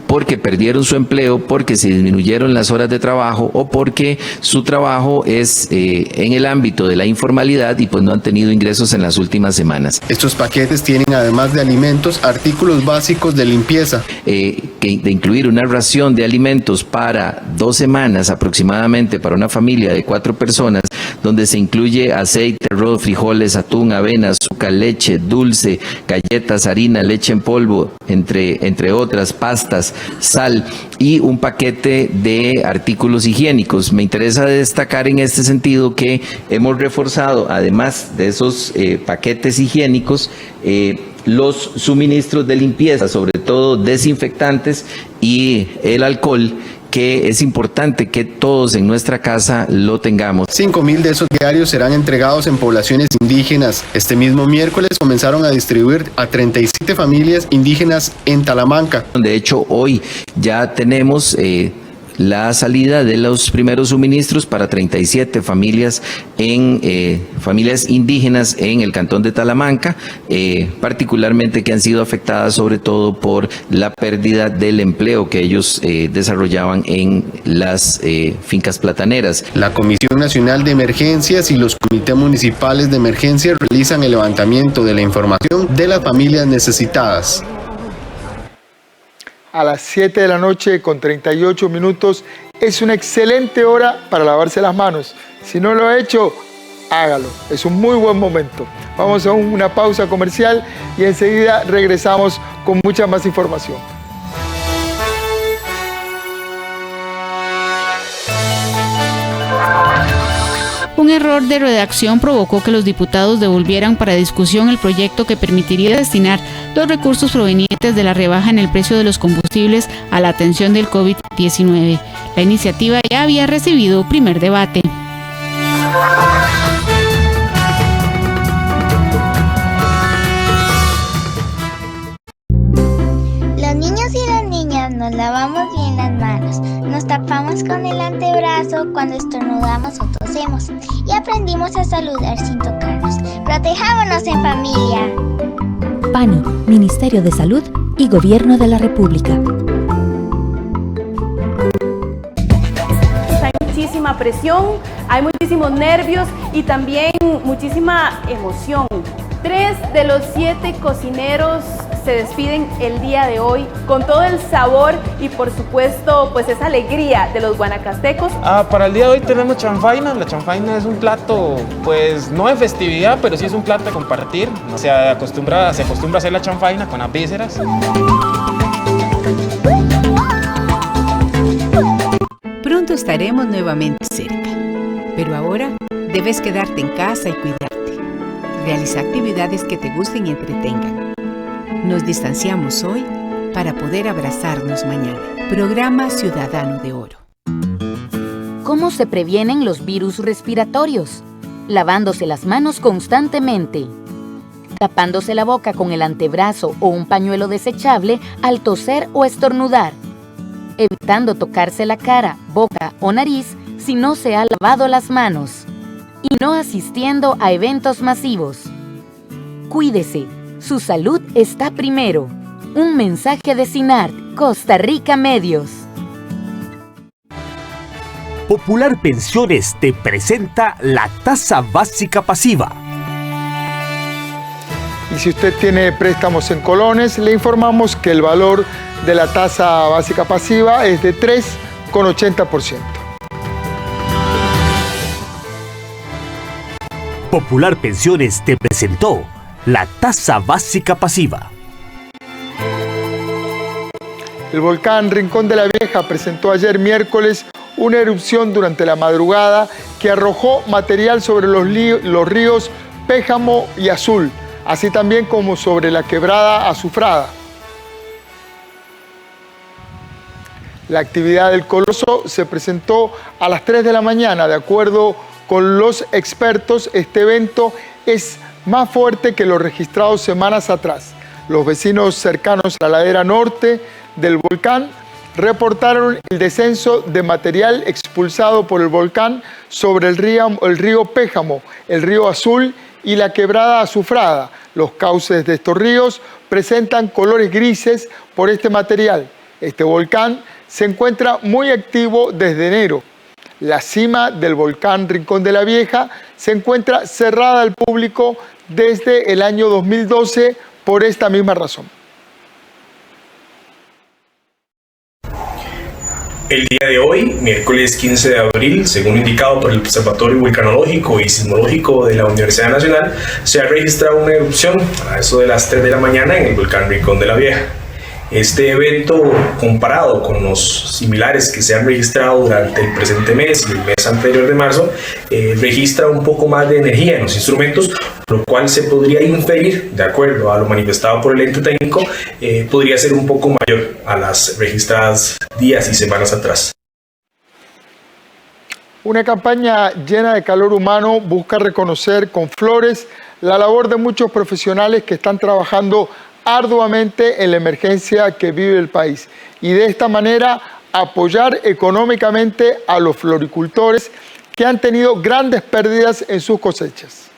S17: porque perdieron su empleo, porque se disminuyeron las horas de trabajo o porque su trabajo es en el ámbito de la informalidad y pues no han tenido ingresos en las últimas semanas.
S14: Estos paquetes tienen, además de alimentos, artículos básicos de limpieza.
S17: De incluir una ración de alimentos para 2 semanas aproximadamente para una familia de 4 personas, donde se incluye aceite, arroz, frijoles, atún, avena, azúcar, leche, dulce, galletas, harina, leche en polvo, entre otras, pastas, sal y un paquete de artículos higiénicos. Me interesa destacar en este sentido que hemos reforzado, además de esos paquetes higiénicos, los suministros de limpieza, sobre todo desinfectantes y el alcohol, que es importante que todos en nuestra casa lo tengamos.
S14: 5.000 de esos diarios serán entregados en poblaciones indígenas. Este mismo miércoles comenzaron a distribuir a 37 familias indígenas en Talamanca.
S17: De hecho, hoy ya tenemos la salida de los primeros suministros para 37 familias familias indígenas en el cantón de Talamanca, particularmente que han sido afectadas sobre todo por la pérdida del empleo que ellos desarrollaban en las fincas plataneras.
S14: La Comisión Nacional de Emergencias y los comités municipales de emergencia realizan el levantamiento de la información de las familias necesitadas.
S1: A las 7 de la noche con 38 minutos es una excelente hora para lavarse las manos. Si no lo ha hecho, hágalo. Es un muy buen momento. Vamos a una pausa comercial y enseguida regresamos con mucha más información.
S2: Un error de redacción provocó que los diputados devolvieran para discusión el proyecto que permitiría destinar los recursos provenientes de la rebaja en el precio de los combustibles a la atención del COVID-19. La iniciativa ya había recibido primer debate.
S18: Los niños y las niñas nos lavamos bien las manos, nos tapamos con el antebrazo cuando estornudamos o tosemos y aprendimos a saludar sin tocarnos. Protejámonos en familia.
S19: PANI, Ministerio de Salud y Gobierno de la República.
S20: Hay muchísima presión, hay muchísimos nervios y también muchísima emoción. 3 de los 7 cocineros se despiden el día de hoy con todo el sabor y por supuesto pues esa alegría de los guanacastecos.
S21: Para el día de hoy tenemos chanfaina. La chanfaina es un plato pues no de festividad, pero sí es un plato de compartir. Se acostumbra a hacer la chanfaina con las vísceras.
S22: Pronto estaremos nuevamente cerca, pero ahora debes quedarte en casa y cuidarte. Realiza actividades que te gusten y entretengan. Nos distanciamos hoy para poder abrazarnos mañana. Programa Ciudadano de Oro.
S8: ¿Cómo se previenen los virus respiratorios? Lavándose las manos constantemente. Tapándose la boca con el antebrazo o un pañuelo desechable al toser o estornudar. Evitando tocarse la cara, boca o nariz si no se ha lavado las manos. y no asistiendo a eventos masivos. Cuídese, su salud está primero. Un mensaje de SINART, Costa Rica Medios.
S3: Popular Pensiones te presenta la tasa básica pasiva.
S1: Y si usted tiene préstamos en colones, le informamos que el valor de la tasa básica pasiva es de 3,80%.
S3: Popular Pensiones te presentó la tasa básica pasiva.
S1: El volcán Rincón de la Vieja presentó ayer miércoles una erupción durante la madrugada que arrojó material sobre los ríos Péjamo y Azul, así también como sobre la quebrada Azufrada. La actividad del coloso se presentó a las 3 de la mañana. De acuerdo con los expertos, este evento es más fuerte que los registrados semanas atrás. Los vecinos cercanos a la ladera norte del volcán reportaron el descenso de material expulsado por el volcán sobre el río Péjamo, el río Azul y la quebrada Azufrada. Los cauces de estos ríos presentan colores grises por este material. Este volcán se encuentra muy activo desde enero. La cima del volcán Rincón de la Vieja se encuentra cerrada al público desde el año 2012 por esta misma razón.
S4: El día de hoy, miércoles 15 de abril, según indicado por el Observatorio Vulcanológico y Sismológico de la Universidad Nacional, se ha registrado una erupción a eso de las 3 de la mañana en el volcán Rincón de la Vieja. Este evento, comparado con los similares que se han registrado durante el presente mes y el mes anterior de marzo, registra un poco más de energía en los instrumentos, lo cual se podría inferir, de acuerdo a lo manifestado por el ente técnico, podría ser un poco mayor a las registradas días y semanas atrás.
S1: Una campaña llena de calor humano busca reconocer con flores la labor de muchos profesionales que están trabajando arduamente en la emergencia que vive el país y de esta manera apoyar económicamente a los floricultores que han tenido grandes pérdidas en sus cosechas.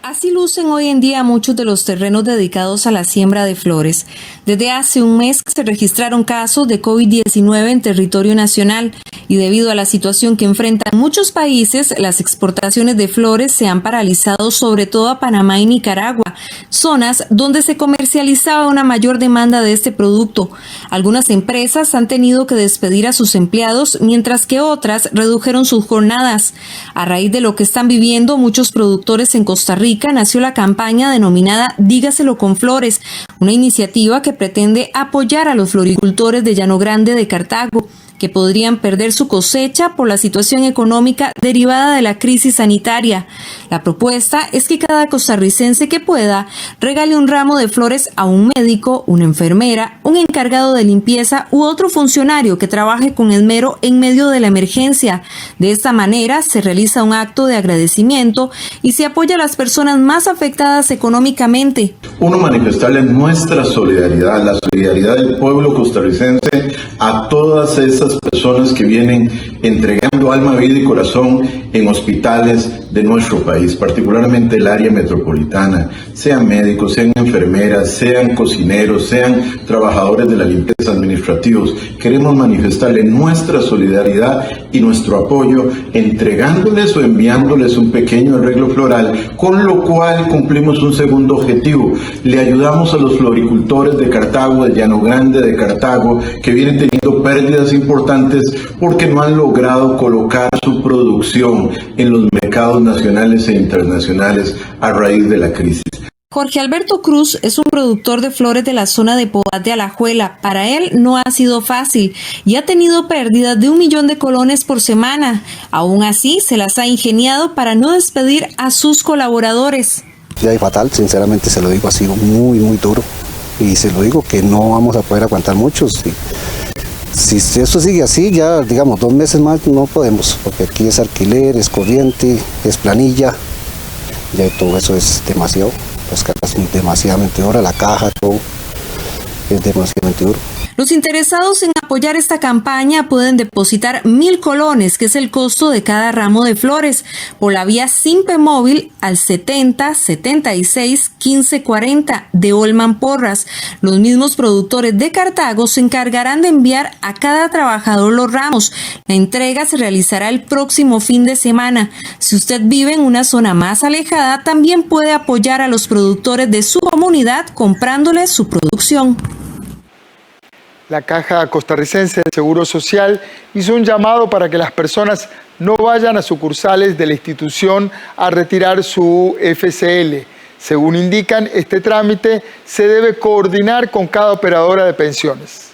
S23: Así lucen hoy en día muchos de los terrenos dedicados a la siembra de flores. Desde hace un mes se registraron casos de COVID-19 en territorio nacional y debido a la situación que enfrentan muchos países, las exportaciones de flores se han paralizado sobre todo a Panamá y Nicaragua, zonas donde se comercializaba una mayor demanda de este producto. Algunas empresas han tenido que despedir a sus empleados, mientras que otras redujeron sus jornadas. A raíz de lo que están viviendo muchos productores en Costa Rica, nació la campaña denominada Dígaselo con Flores, una iniciativa que pretende apoyar a los floricultores de Llano Grande de Cartago, que podrían perder su cosecha por la situación económica derivada de la crisis sanitaria. La propuesta es que cada costarricense que pueda regale un ramo de flores a un médico, una enfermera, un encargado de limpieza u otro funcionario que trabaje con esmero en medio de la emergencia. De esta manera se realiza un acto de agradecimiento y se apoya a las personas más afectadas económicamente.
S24: Uno, manifestarle nuestra solidaridad, la solidaridad del pueblo costarricense a todas esas personas que vienen entregando alma, vida y corazón en hospitales de nuestro país, particularmente el área metropolitana, sean médicos, sean enfermeras, sean cocineros, sean trabajadores de la limpieza, administrativos. Queremos manifestarle nuestra solidaridad y nuestro apoyo entregándoles o enviándoles un pequeño arreglo floral, con lo cual cumplimos un segundo objetivo. Le ayudamos a los floricultores de Cartago, de Llano Grande de Cartago, que vienen teniendo pérdidas importantes porque no han logrado colocar su producción en los mercados nacionales e internacionales a raíz de la crisis.
S23: Jorge Alberto Cruz es un productor de flores de la zona de Poás de Alajuela. Para él no ha sido fácil y ha tenido pérdidas de 1 millón de colones por semana. Aún así, se las ha ingeniado para no despedir a sus colaboradores.
S25: Ya es fatal, sinceramente se lo digo, ha sido muy duro y se lo digo que no vamos a poder aguantar mucho. Si esto sigue así, ya digamos 2 meses más no podemos, porque aquí es alquiler, es corriente, es planilla, ya todo eso es demasiado, las cajas son demasiadamente duras, la caja, todo es demasiadamente duro.
S23: Los interesados en apoyar esta campaña pueden depositar 1.000 colones, que es el costo de cada ramo de flores, por la vía Simpe Móvil al 70 76 15 40 de Olman Porras. Los mismos productores de Cartago se encargarán de enviar a cada trabajador los ramos. La entrega se realizará el próximo fin de semana. Si usted vive en una zona más alejada, también puede apoyar a los productores de su comunidad comprándoles su producción.
S1: La Caja Costarricense de Seguro Social hizo un llamado para que las personas no vayan a sucursales de la institución a retirar su FCL. Según indican, este trámite se debe coordinar con cada operadora de pensiones.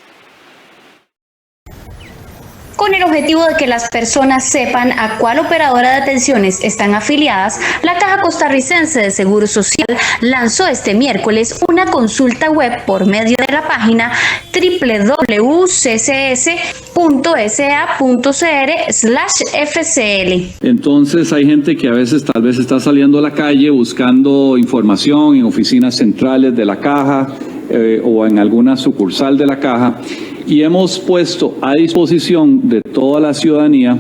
S5: Con el objetivo de que las personas sepan a cuál operadora de pensiones están afiliadas, la Caja Costarricense de Seguro Social lanzó este miércoles una consulta web por medio de la página www.ccs.sa.cr/FCL.
S6: Entonces hay gente que a veces tal vez está saliendo a la calle buscando información en oficinas centrales de la Caja o en alguna sucursal de la Caja. Y hemos puesto a disposición de toda la ciudadanía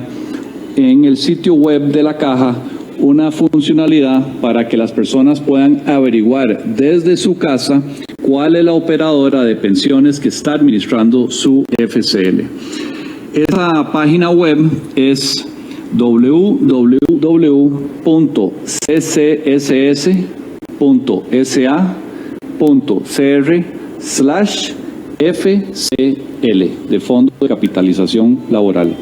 S6: en el sitio web de la Caja una funcionalidad para que las personas puedan averiguar desde su casa cuál es la operadora de pensiones que está administrando su FCL. Esa página web es www.ccs.sa.cr/FCL, de Fondo de Capitalización Laboral.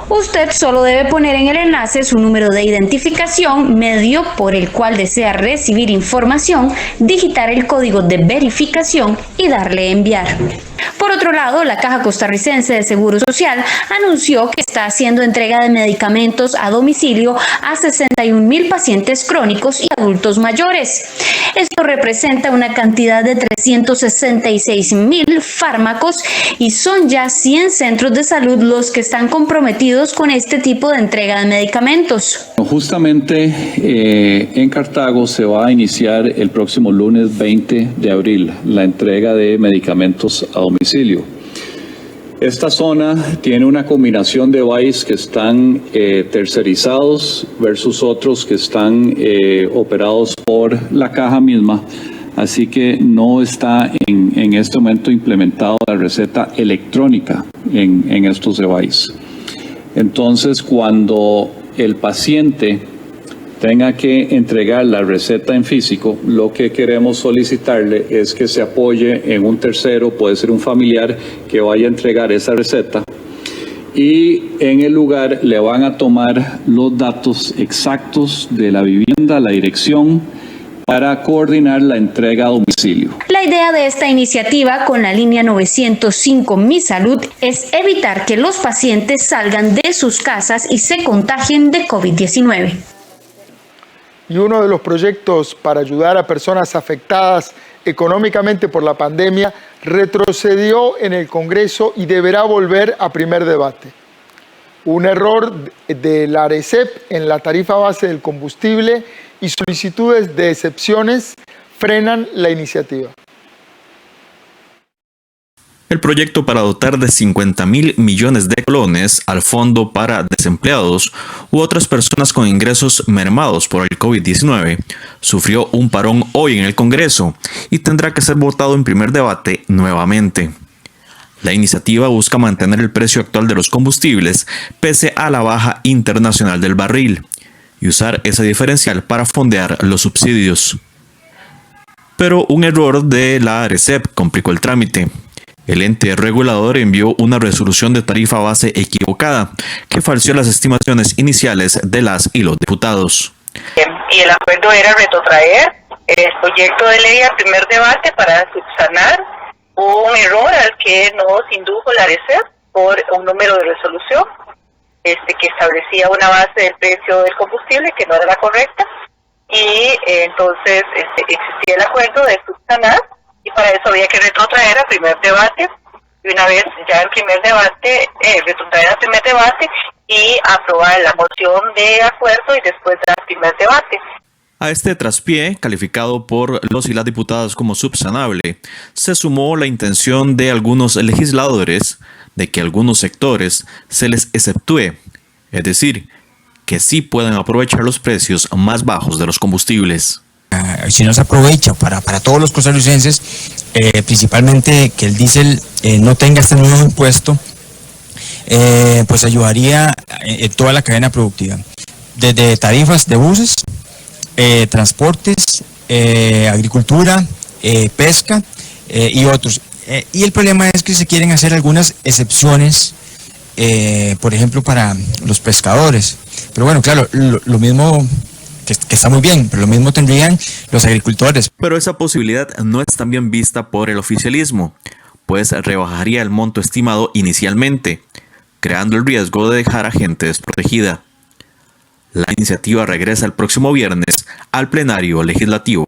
S5: Usted solo debe poner en el enlace su número de identificación, medio por el cual desea recibir información, digitar el código de verificación y darle enviar. Por otro lado, la Caja Costarricense de Seguro Social anunció que está haciendo entrega de medicamentos a domicilio a 61,000 pacientes crónicos y adultos mayores. Esto representa una cantidad de 366,000 fármacos y son ya 100 centros de salud los que están comprometidos con este tipo de entrega de medicamentos.
S6: Justamente en Cartago se va a iniciar el próximo lunes 20 de abril la entrega de medicamentos a domicilio. Esta zona tiene una combinación de VAIs que están tercerizados versus otros que están operados por la Caja misma, así que no está en este momento implementado la receta electrónica en estos VAIs. Entonces, cuando el paciente tenga que entregar la receta en físico, lo que queremos solicitarle es que se apoye en un tercero, puede ser un familiar, que vaya a entregar esa receta y en el lugar le van a tomar los datos exactos de la vivienda, la dirección, para coordinar la entrega a domicilio.
S5: La idea de esta iniciativa con la línea 905 Mi Salud es evitar que los pacientes salgan de sus casas y se contagien de COVID-19.
S1: Y uno de los proyectos para ayudar a personas afectadas económicamente por la pandemia retrocedió en el Congreso y deberá volver a primer debate. Un error de la ARECEP en la tarifa base del combustible y solicitudes de excepciones frenan la iniciativa.
S7: El proyecto para dotar de 50.000 millones de colones al Fondo para Desempleados u otras personas con ingresos mermados por el COVID-19 sufrió un parón hoy en el Congreso y tendrá que ser votado en primer debate nuevamente. La iniciativa busca mantener el precio actual de los combustibles pese a la baja internacional del barril y usar ese diferencial para fondear los subsidios. Pero un error de la ARECEP complicó el trámite. El ente regulador envió una resolución de tarifa base equivocada que falseó las estimaciones iniciales de las y los diputados.
S9: Y el acuerdo era retrotraer el proyecto de ley al primer debate para subsanar un error al que nos indujo la ARECEP por un número de resolución que establecía una base del precio del combustible que no era la correcta y entonces existía el acuerdo de subsanar. Y para eso había que retrotraer al primer debate, y una vez ya el primer debate, retrotraer al primer debate y aprobar la moción de acuerdo y después del primer debate.
S7: A este traspié, calificado por los y las diputadas como subsanable, se sumó la intención de algunos legisladores de que a algunos sectores se les exceptúe, es decir, que sí puedan aprovechar los precios más bajos de los combustibles.
S10: Si no se aprovecha para todos los costarricenses, principalmente que el diésel no tenga este nuevo impuesto, pues ayudaría en toda la cadena productiva, desde tarifas de buses, transportes, agricultura, pesca y otros. Y el problema es que se quieren hacer algunas excepciones, por ejemplo, para los pescadores. Pero bueno, claro, lo mismo, que está muy bien, pero lo mismo tendrían los agricultores.
S7: Pero esa posibilidad no es tan bien vista por el oficialismo, pues rebajaría el monto estimado inicialmente, creando el riesgo de dejar a gente desprotegida. La iniciativa regresa el próximo viernes al plenario legislativo.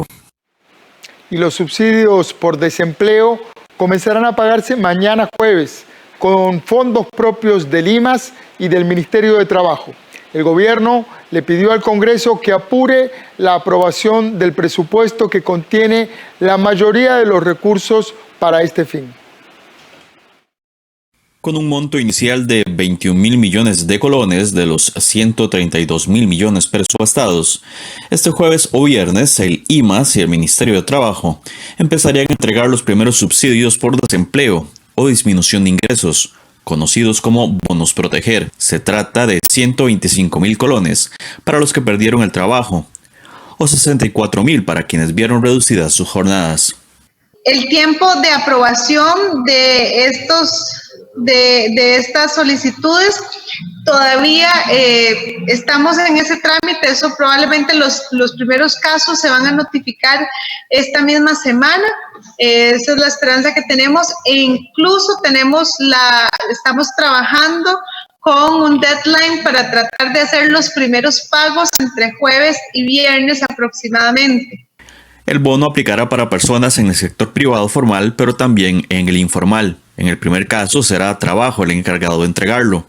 S1: Y los subsidios por desempleo comenzarán a pagarse mañana jueves con fondos propios del IMAS y del Ministerio de Trabajo. El gobierno le pidió al Congreso que apure la aprobación del presupuesto que contiene la mayoría de los recursos para este fin.
S7: Con un monto inicial de 21.000 millones de colones de los 132.000 millones presupuestados, este jueves o viernes el IMAS y el Ministerio de Trabajo empezarían a entregar los primeros subsidios por desempleo o disminución de ingresos, conocidos como bonos proteger. Se trata de 125.000 colones para los que perdieron el trabajo o 64.000 para quienes vieron reducidas sus jornadas.
S11: El tiempo de aprobación de estas solicitudes todavía estamos en ese trámite. Eso probablemente los primeros casos se van a notificar esta misma semana. Esa es la esperanza que tenemos, e incluso estamos trabajando con un deadline para tratar de hacer los primeros pagos entre jueves y viernes aproximadamente.
S7: El bono aplicará para personas en el sector privado formal, pero también en el informal. En el primer caso será Trabajo el encargado de entregarlo.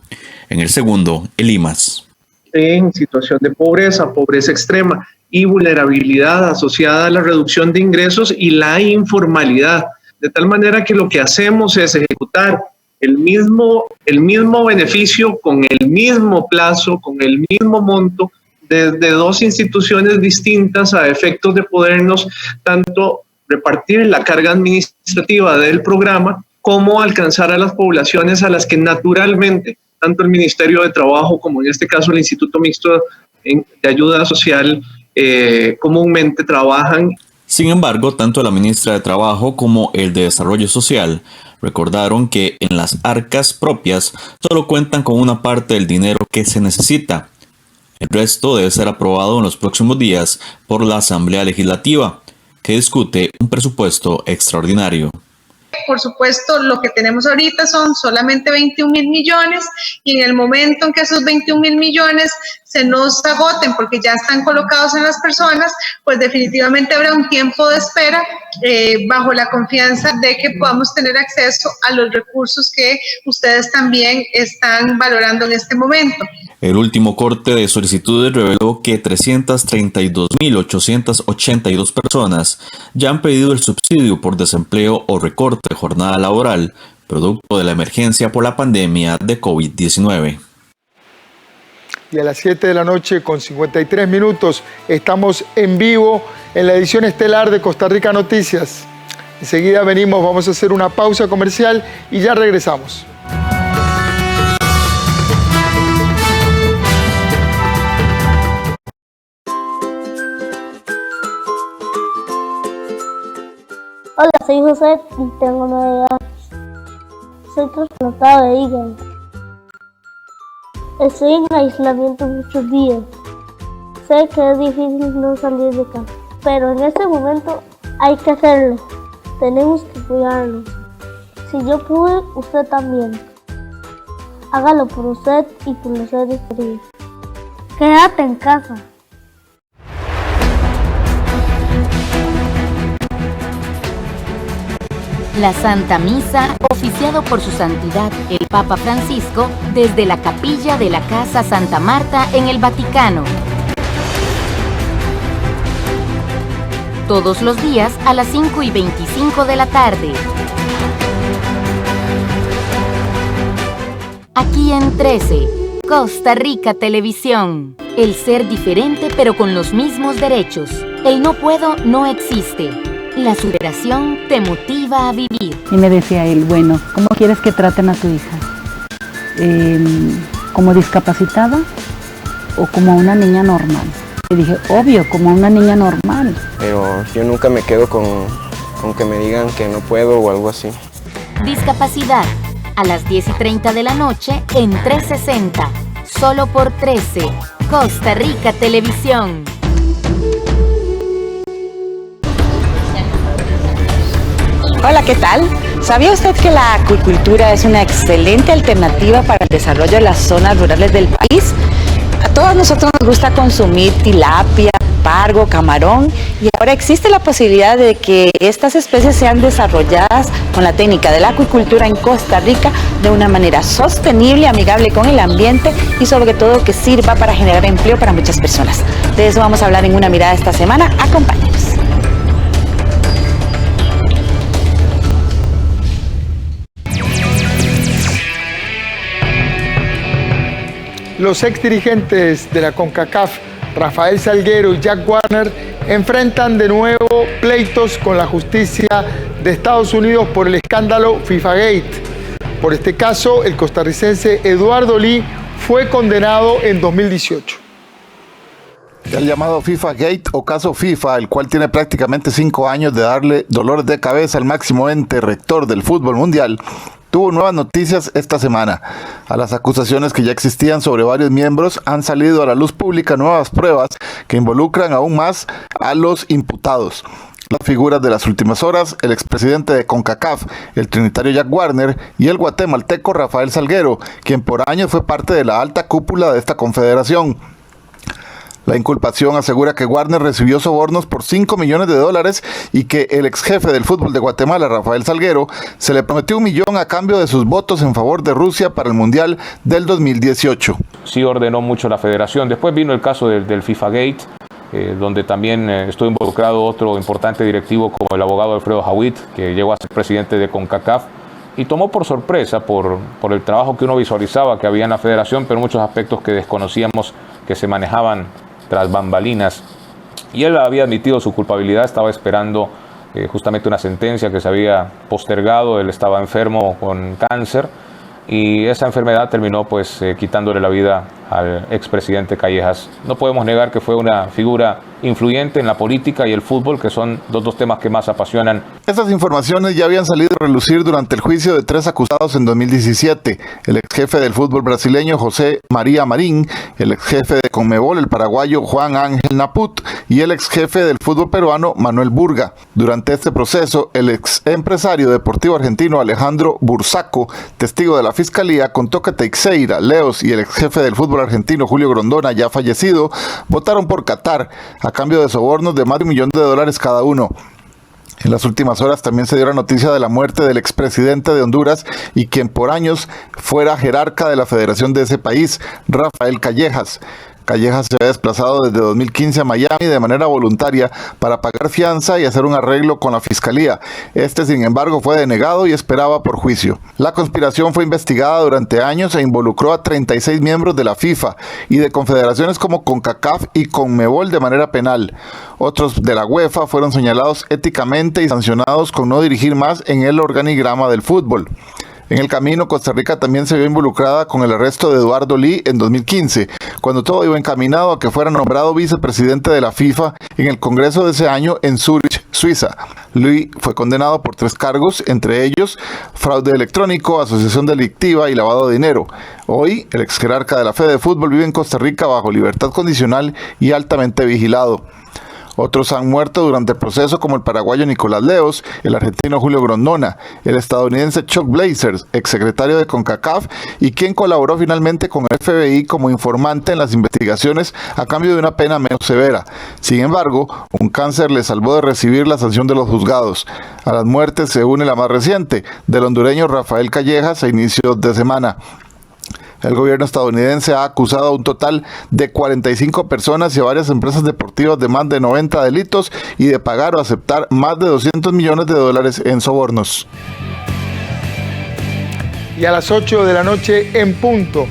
S7: En el segundo, el IMAS.
S12: En situación de pobreza, pobreza extrema y vulnerabilidad asociada a la reducción de ingresos y la informalidad. De tal manera que lo que hacemos es ejecutar el mismo beneficio con el mismo plazo, con el mismo monto, desde dos instituciones distintas a efectos de podernos tanto repartir la carga administrativa del programa como alcanzar a las poblaciones a las que naturalmente tanto el Ministerio de Trabajo como en este caso el Instituto Mixto de Ayuda Social comúnmente trabajan.
S7: Sin embargo, tanto la ministra de Trabajo como el de Desarrollo Social recordaron que en las arcas propias solo cuentan con una parte del dinero que se necesita. El resto debe ser aprobado en los próximos días por la Asamblea Legislativa, que discute un presupuesto extraordinario.
S11: Por supuesto, lo que tenemos ahorita son solamente 21.000 millones y en el momento en que esos 21.000 millones se nos agoten porque ya están colocados en las personas, pues definitivamente habrá un tiempo de espera bajo la confianza de que podamos tener acceso a los recursos que ustedes también están valorando en este momento.
S7: El último corte de solicitudes reveló que 332.882 personas ya han pedido el subsidio por desempleo o recorte de jornada laboral, producto de la emergencia por la pandemia de COVID-19.
S1: Y a las 7 de la noche con 53 minutos estamos en vivo en la edición estelar de Costa Rica Noticias. Enseguida venimos, vamos a hacer una pausa comercial y ya regresamos.
S13: Hola, soy José y tengo 9 años. Soy trasplantado de hígado. Estoy en aislamiento muchos días. Sé que es difícil no salir de casa, pero en este momento hay que hacerlo. Tenemos que cuidarnos. Si yo pude, usted también. Hágalo por usted y por los seres queridos. Quédate en casa.
S8: La Santa Misa, oficiado por su santidad el Papa Francisco desde la capilla de la Casa Santa Marta en el Vaticano. todos los días a las 5:25 de la tarde. Aquí en 13, Costa Rica Televisión. El ser diferente pero con los mismos derechos. El no puedo no existe. La superación te motiva a vivir.
S2: Y me decía él, bueno, ¿cómo quieres que traten a tu hija? ¿Como discapacitada o como una niña normal? Le dije, obvio, como una niña normal.
S14: Pero yo nunca me quedo con que me digan que no puedo o algo así.
S8: Discapacidad, a las 10:30 de la noche en 360. Solo por 13, Costa Rica Televisión.
S15: Hola, ¿qué tal? ¿Sabía usted que la acuicultura es una excelente alternativa para el desarrollo de las zonas rurales del país? A todos nosotros nos gusta consumir tilapia, pargo, camarón, y ahora existe la posibilidad de que estas especies sean desarrolladas con la técnica de la acuicultura en Costa Rica de una manera sostenible, amigable con el ambiente y sobre todo que sirva para generar empleo para muchas personas. De eso vamos a hablar en Una Mirada esta semana. Acompáñenos.
S1: Los exdirigentes de la CONCACAF, Rafael Salguero y Jack Warner, enfrentan de nuevo pleitos con la justicia de Estados Unidos por el escándalo FIFA-Gate. Por este caso, el costarricense Eduardo Lee fue condenado en 2018.
S24: El llamado FIFA-Gate o caso FIFA, el cual tiene prácticamente 5 años de darle dolores de cabeza al máximo ente rector del fútbol mundial, tuvo nuevas noticias esta semana. A las acusaciones que ya existían sobre varios miembros han salido a la luz pública nuevas pruebas que involucran aún más a los imputados. Las figuras de las últimas horas, el expresidente de CONCACAF, el trinitario Jack Warner, y el guatemalteco Rafael Salguero, quien por años fue parte de la alta cúpula de esta confederación. La inculpación asegura que Warner recibió sobornos por $5 millones y que el ex jefe del fútbol de Guatemala, Rafael Salguero, se le prometió $1 millón a cambio de sus votos en favor de Rusia para el Mundial del 2018.
S16: Sí ordenó mucho la federación. Después vino el caso del FIFA-Gate, donde también estuvo involucrado otro importante directivo como el abogado Alfredo Jawit, que llegó a ser presidente de CONCACAF, y tomó por sorpresa por el trabajo que uno visualizaba que había en la federación, pero muchos aspectos que desconocíamos que se manejaban tras bambalinas, y él había admitido su culpabilidad. Estaba esperando justamente una sentencia que se había postergado. Él estaba enfermo con cáncer y esa enfermedad terminó pues quitándole la vida al expresidente Callejas. No podemos negar que fue una figura influyente en la política y el fútbol, que son los dos temas que más apasionan.
S24: Estas informaciones ya habían salido a relucir durante el juicio de 3 acusados en 2017. El ex jefe del fútbol brasileño José María Marín, el ex jefe de Conmebol, el paraguayo Juan Ángel Naput, y el ex jefe del fútbol peruano Manuel Burga. Durante este proceso, el ex empresario deportivo argentino Alejandro Bursaco, testigo de la fiscalía, contó que Teixeira, Leos y el ex jefe del fútbol argentino Julio Grondona, ya fallecido, votaron por Qatar a cambio de sobornos de más de $1 millón cada uno. En las últimas horas también se dio la noticia de la muerte del expresidente de Honduras y quien por años fuera jerarca de la federación de ese país, Rafael Callejas. Callejas se había desplazado desde 2015 a Miami de manera voluntaria para pagar fianza y hacer un arreglo con la fiscalía. Este, sin embargo, fue denegado y esperaba por juicio. La conspiración fue investigada durante años e involucró a 36 miembros de la FIFA y de confederaciones como CONCACAF y CONMEBOL de manera penal. Otros de la UEFA fueron señalados éticamente y sancionados con no dirigir más en el organigrama del fútbol. En el camino, Costa Rica también se vio involucrada con el arresto de Eduardo Lee en 2015, cuando todo iba encaminado a que fuera nombrado vicepresidente de la FIFA en el Congreso de ese año en Zúrich, Suiza. Lee fue condenado por 3 cargos, entre ellos fraude electrónico, asociación delictiva y lavado de dinero. Hoy, el ex jerarca de la Fede de Fútbol vive en Costa Rica bajo libertad condicional y altamente vigilado. Otros han muerto durante el proceso, como el paraguayo Nicolás Leos, el argentino Julio Grondona, el estadounidense Chuck Blazers, exsecretario de CONCACAF y quien colaboró finalmente con el FBI como informante en las investigaciones a cambio de una pena menos severa. Sin embargo, un cáncer le salvó de recibir la sanción de los juzgados. A las muertes se une la más reciente, del hondureño Rafael Callejas, a inicios de semana.
S17: El gobierno estadounidense ha acusado a un total de 45 personas y a varias empresas deportivas de más de 90 delitos y de pagar o aceptar más de $200 millones en sobornos.
S1: Y a las 8 de la noche en punto,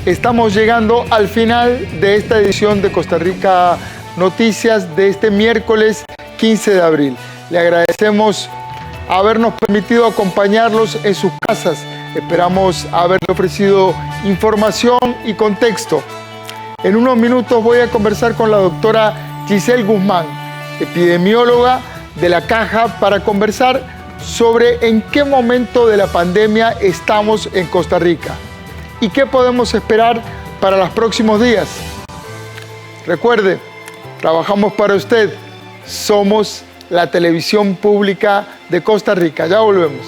S1: estamos llegando al final de esta edición de Costa Rica Noticias de este miércoles 15 de abril. Le agradecemos habernos permitido acompañarlos en sus casas. Esperamos haberle ofrecido información y contexto. En unos minutos voy a conversar con la doctora Giselle Guzmán, epidemióloga de la Caja, para conversar sobre en qué momento de la pandemia estamos en Costa Rica y qué podemos esperar para los próximos días. Recuerde, trabajamos para usted. Somos la televisión pública de Costa Rica. Ya volvemos.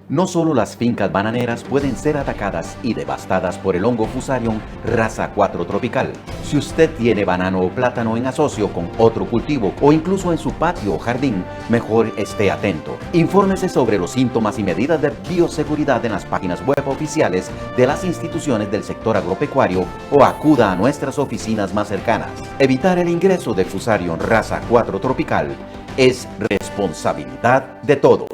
S18: No solo las fincas bananeras pueden ser atacadas y devastadas por el hongo Fusarium raza 4 tropical. Si usted tiene banano o plátano en asocio con otro cultivo o incluso en su patio o jardín, mejor esté atento. Infórmese sobre los síntomas y medidas de bioseguridad en las páginas web oficiales de las instituciones del sector agropecuario o acuda a nuestras oficinas más cercanas. Evitar el ingreso de Fusarium raza 4 tropical es responsabilidad de todos.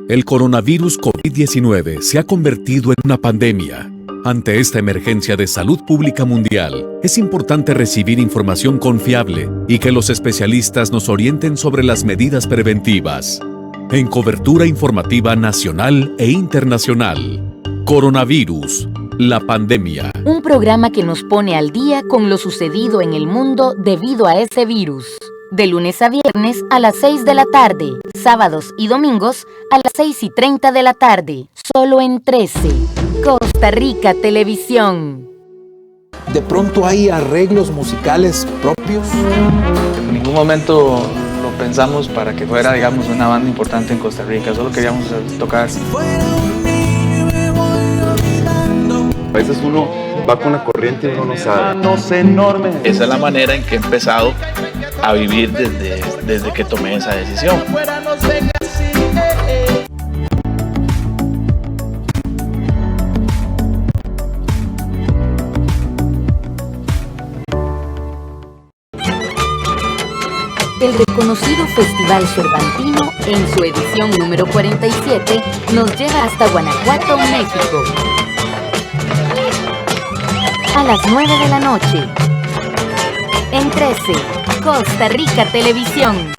S19: El coronavirus COVID-19 se ha convertido en una pandemia. Ante esta emergencia de salud pública mundial, es importante recibir información confiable y que los especialistas nos orienten sobre las medidas preventivas. En cobertura informativa nacional e internacional. Coronavirus, la pandemia.
S8: Un programa que nos pone al día con lo sucedido en el mundo debido a ese virus. De lunes a viernes a las 6 de la tarde, sábados y domingos a las 6:30 de la tarde, solo en 13. Costa Rica Televisión.
S20: De pronto hay arreglos musicales propios.
S21: En ningún momento lo pensamos para que fuera, digamos, una banda importante en Costa Rica, solo queríamos tocar.
S26: A veces uno va con la corriente y uno no sabe.
S27: Esa es la manera en que he empezado a vivir desde que tomé esa decisión.
S8: El reconocido Festival Cervantino, en su edición número 47, nos lleva hasta Guanajuato, México. A las 9 de la noche. En 13, Costa Rica Televisión.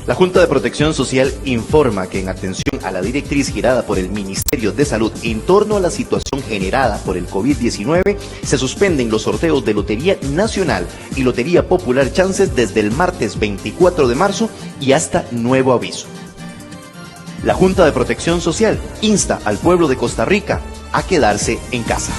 S28: La Junta de Protección Social informa que en atención a la directriz girada por el Ministerio de Salud en torno a la situación generada por el COVID-19, se suspenden los sorteos de Lotería Nacional y Lotería Popular Chances desde el martes 24 de marzo y hasta nuevo aviso. La Junta de Protección Social insta al pueblo de Costa Rica a quedarse en casa.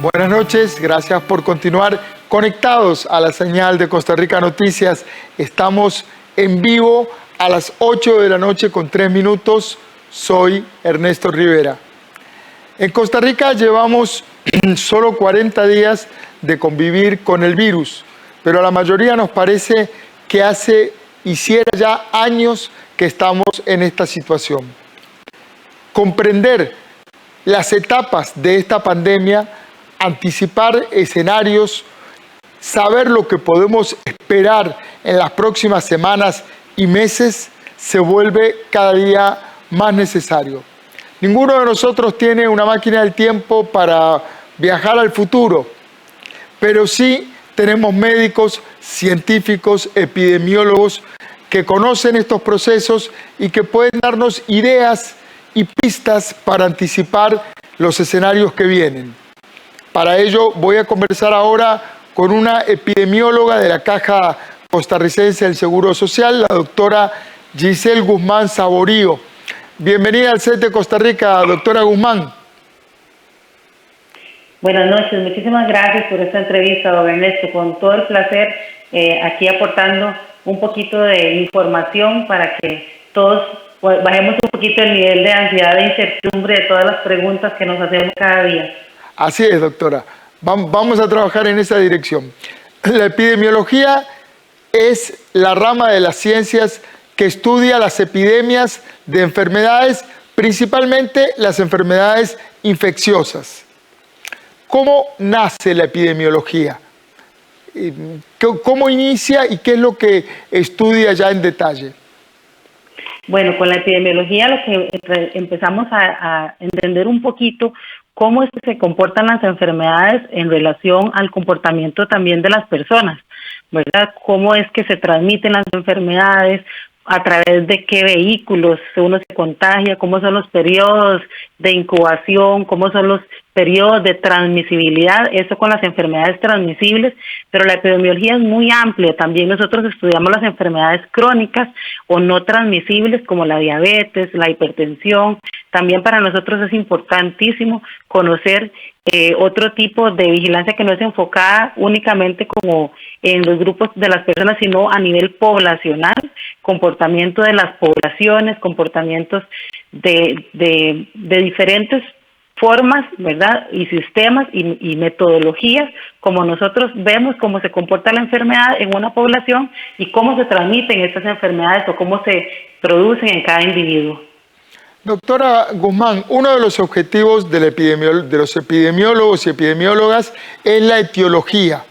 S1: Buenas noches, gracias por continuar conectados a la señal de Costa Rica Noticias. Estamos en vivo a las 8 de la noche con 3 minutos. Soy Ernesto Rivera. En Costa Rica llevamos solo 40 días de convivir con el virus, pero a la mayoría nos parece que hiciera ya años que estamos en esta situación. Comprender las etapas de esta pandemia, anticipar escenarios, saber lo que podemos esperar en las próximas semanas y meses se vuelve cada día más necesario. Ninguno de nosotros tiene una máquina del tiempo para viajar al futuro, pero sí tenemos médicos, científicos, epidemiólogos que conocen estos procesos y que pueden darnos ideas y pistas para anticipar los escenarios que vienen. Para ello voy a conversar ahora con una epidemióloga de la Caja Costarricense del Seguro Social, la doctora Giselle Guzmán Saborío. Bienvenida al set de Costa Rica, doctora Guzmán.
S3: Buenas noches, muchísimas gracias por esta entrevista, don Ernesto. Con todo el placer, aquí aportando un poquito de información para que todos bajemos un poquito el nivel de ansiedad e incertidumbre de todas las preguntas que nos hacemos cada día.
S1: Así es, doctora. Vamos a trabajar en esa dirección. La epidemiología es la rama de las ciencias que estudia las epidemias de enfermedades, principalmente las enfermedades infecciosas. ¿Cómo nace la epidemiología? ¿Cómo inicia y qué es lo que estudia ya en detalle?
S3: Bueno, con la epidemiología lo que empezamos a entender un poquito cómo es que se comportan las enfermedades en relación al comportamiento también de las personas, ¿verdad? Cómo es que se transmiten las enfermedades, a través de qué vehículos uno se contagia, cómo son los periodos de incubación, cómo son los periodos de transmisibilidad, eso con las enfermedades transmisibles, pero la epidemiología es muy amplia. También nosotros estudiamos las enfermedades crónicas o no transmisibles como la diabetes, la hipertensión. También para nosotros es importantísimo conocer otro tipo de vigilancia que no es enfocada únicamente como en los grupos de las personas, sino a nivel poblacional, comportamiento de las poblaciones, comportamientos de diferentes formas, ¿verdad? Y sistemas y metodologías, como nosotros vemos cómo se comporta la enfermedad en una población y cómo se transmiten estas enfermedades o cómo se producen en cada individuo.
S1: Doctora Guzmán, uno de los objetivos de los epidemiólogos y epidemiólogas es la etiología,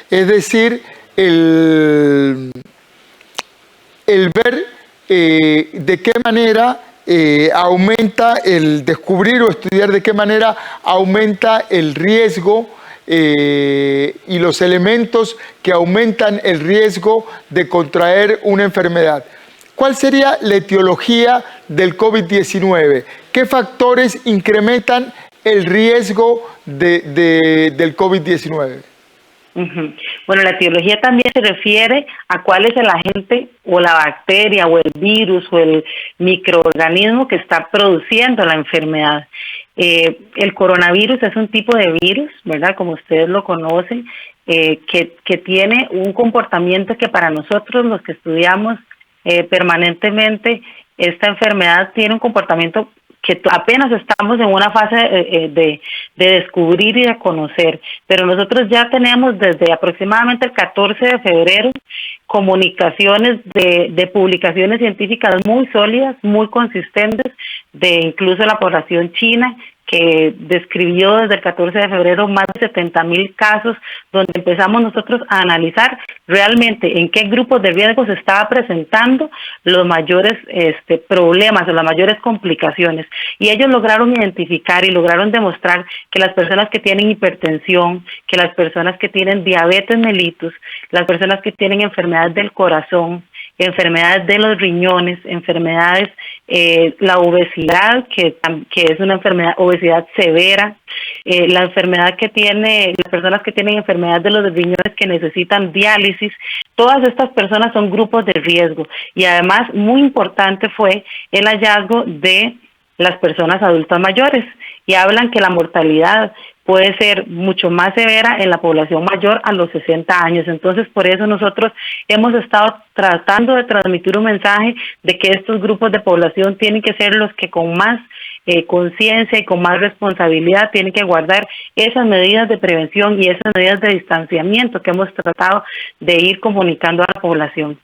S1: es decir, el ver de qué manera aumenta el descubrir o estudiar de qué manera aumenta el riesgo y los elementos que aumentan el riesgo de contraer una enfermedad. ¿Cuál sería la etiología del COVID-19? ¿Qué factores incrementan el riesgo del COVID-19?
S3: Bueno, la etiología también se refiere a cuál es el agente o la bacteria o el virus o el microorganismo que está produciendo la enfermedad. El coronavirus es un tipo de virus, ¿verdad? Como ustedes lo conocen, que tiene un comportamiento que para nosotros los que estudiamos permanentemente esta enfermedad tiene un comportamiento que apenas estamos en una fase de descubrir y de conocer, pero nosotros ya tenemos desde aproximadamente el 14 de febrero comunicaciones de publicaciones científicas muy sólidas, muy consistentes, de incluso la población china, que describió desde el 14 de febrero más de 70,000 casos, donde empezamos nosotros a analizar realmente en qué grupos de riesgo se estaba presentando los mayores problemas o las mayores complicaciones. Y ellos lograron identificar y lograron demostrar que las personas que tienen hipertensión, que las personas que tienen diabetes mellitus, las personas que tienen enfermedades del corazón, enfermedades de los riñones, enfermedades, la obesidad, que es una enfermedad, obesidad severa, la enfermedad que tiene, las personas que tienen enfermedades de los riñones que necesitan diálisis, todas estas personas son grupos de riesgo. Y además, muy importante fue el hallazgo de las personas adultas mayores, y hablan que la mortalidad puede ser mucho más severa en la población mayor a los 60 años. Entonces, por eso nosotros hemos estado tratando de transmitir un mensaje de que estos grupos de población tienen que ser los que con más conciencia y con más responsabilidad tienen que guardar esas medidas de prevención y esas medidas de distanciamiento que hemos tratado de ir comunicando a la población.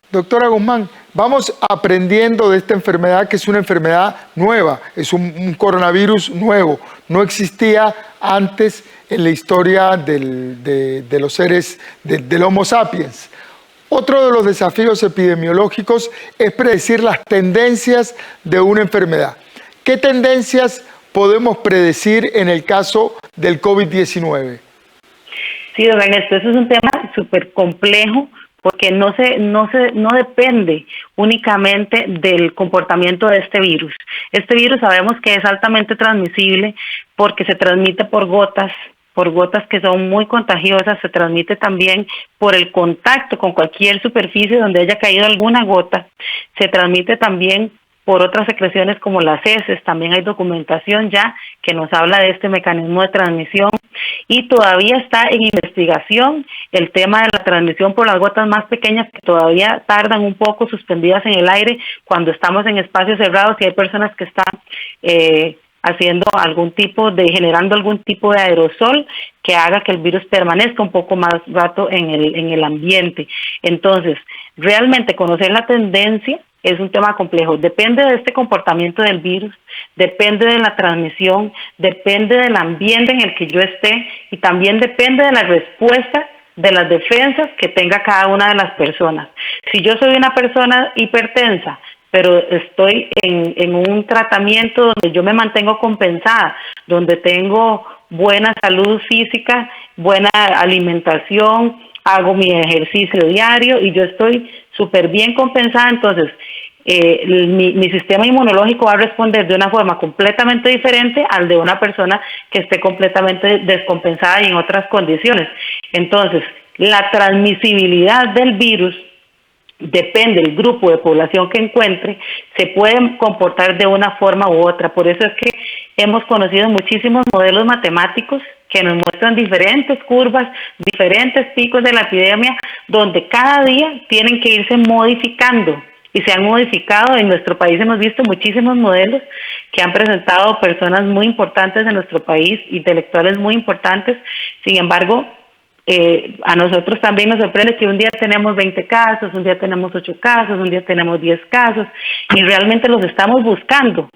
S1: Doctora Guzmán, vamos aprendiendo de esta enfermedad, que es una enfermedad nueva, es un coronavirus nuevo, no existía antes en la historia de los seres, del Homo sapiens. Otro de los desafíos epidemiológicos es predecir las tendencias de una enfermedad. ¿Qué tendencias podemos predecir en el caso del COVID-19?
S3: Sí, don Ernesto, eso es un tema súper complejo, porque no depende únicamente del comportamiento de este virus. Este virus sabemos que es altamente transmisible porque se transmite por gotas que son muy contagiosas, se transmite también por el contacto con cualquier superficie donde haya caído alguna gota, se transmite también por otras secreciones como las heces. También hay documentación ya que nos habla de este mecanismo de transmisión, y todavía está en investigación el tema de la transmisión por las gotas más pequeñas, que todavía tardan un poco suspendidas en el aire cuando estamos en espacios cerrados y hay personas que están haciendo generando algún tipo de aerosol que haga que el virus permanezca un poco más rato en el ambiente. Entonces, realmente conocer la tendencia es un tema complejo. Depende de este comportamiento del virus, depende de la transmisión, depende del ambiente en el que yo esté, y también depende de la respuesta de las defensas que tenga cada una de las personas. Si yo soy una persona hipertensa, pero estoy en un tratamiento donde yo me mantengo compensada, donde tengo buena salud física, buena alimentación, hago mi ejercicio diario y yo estoy súper bien compensada, entonces mi sistema inmunológico va a responder de una forma completamente diferente al de una persona que esté completamente descompensada y en otras condiciones. Entonces, la transmisibilidad del virus depende del grupo de población que encuentre, se puede comportar de una forma u otra. Por eso es que hemos conocido muchísimos modelos matemáticos que nos muestran diferentes curvas, diferentes picos de la epidemia, donde cada día tienen que irse modificando. Y se han modificado. En nuestro país hemos visto muchísimos modelos que han presentado personas muy importantes de nuestro país, intelectuales muy importantes. Sin embargo, a nosotros también nos sorprende que un día tenemos 20 casos, un día tenemos 8 casos, un día tenemos 10 casos, y realmente los estamos buscando,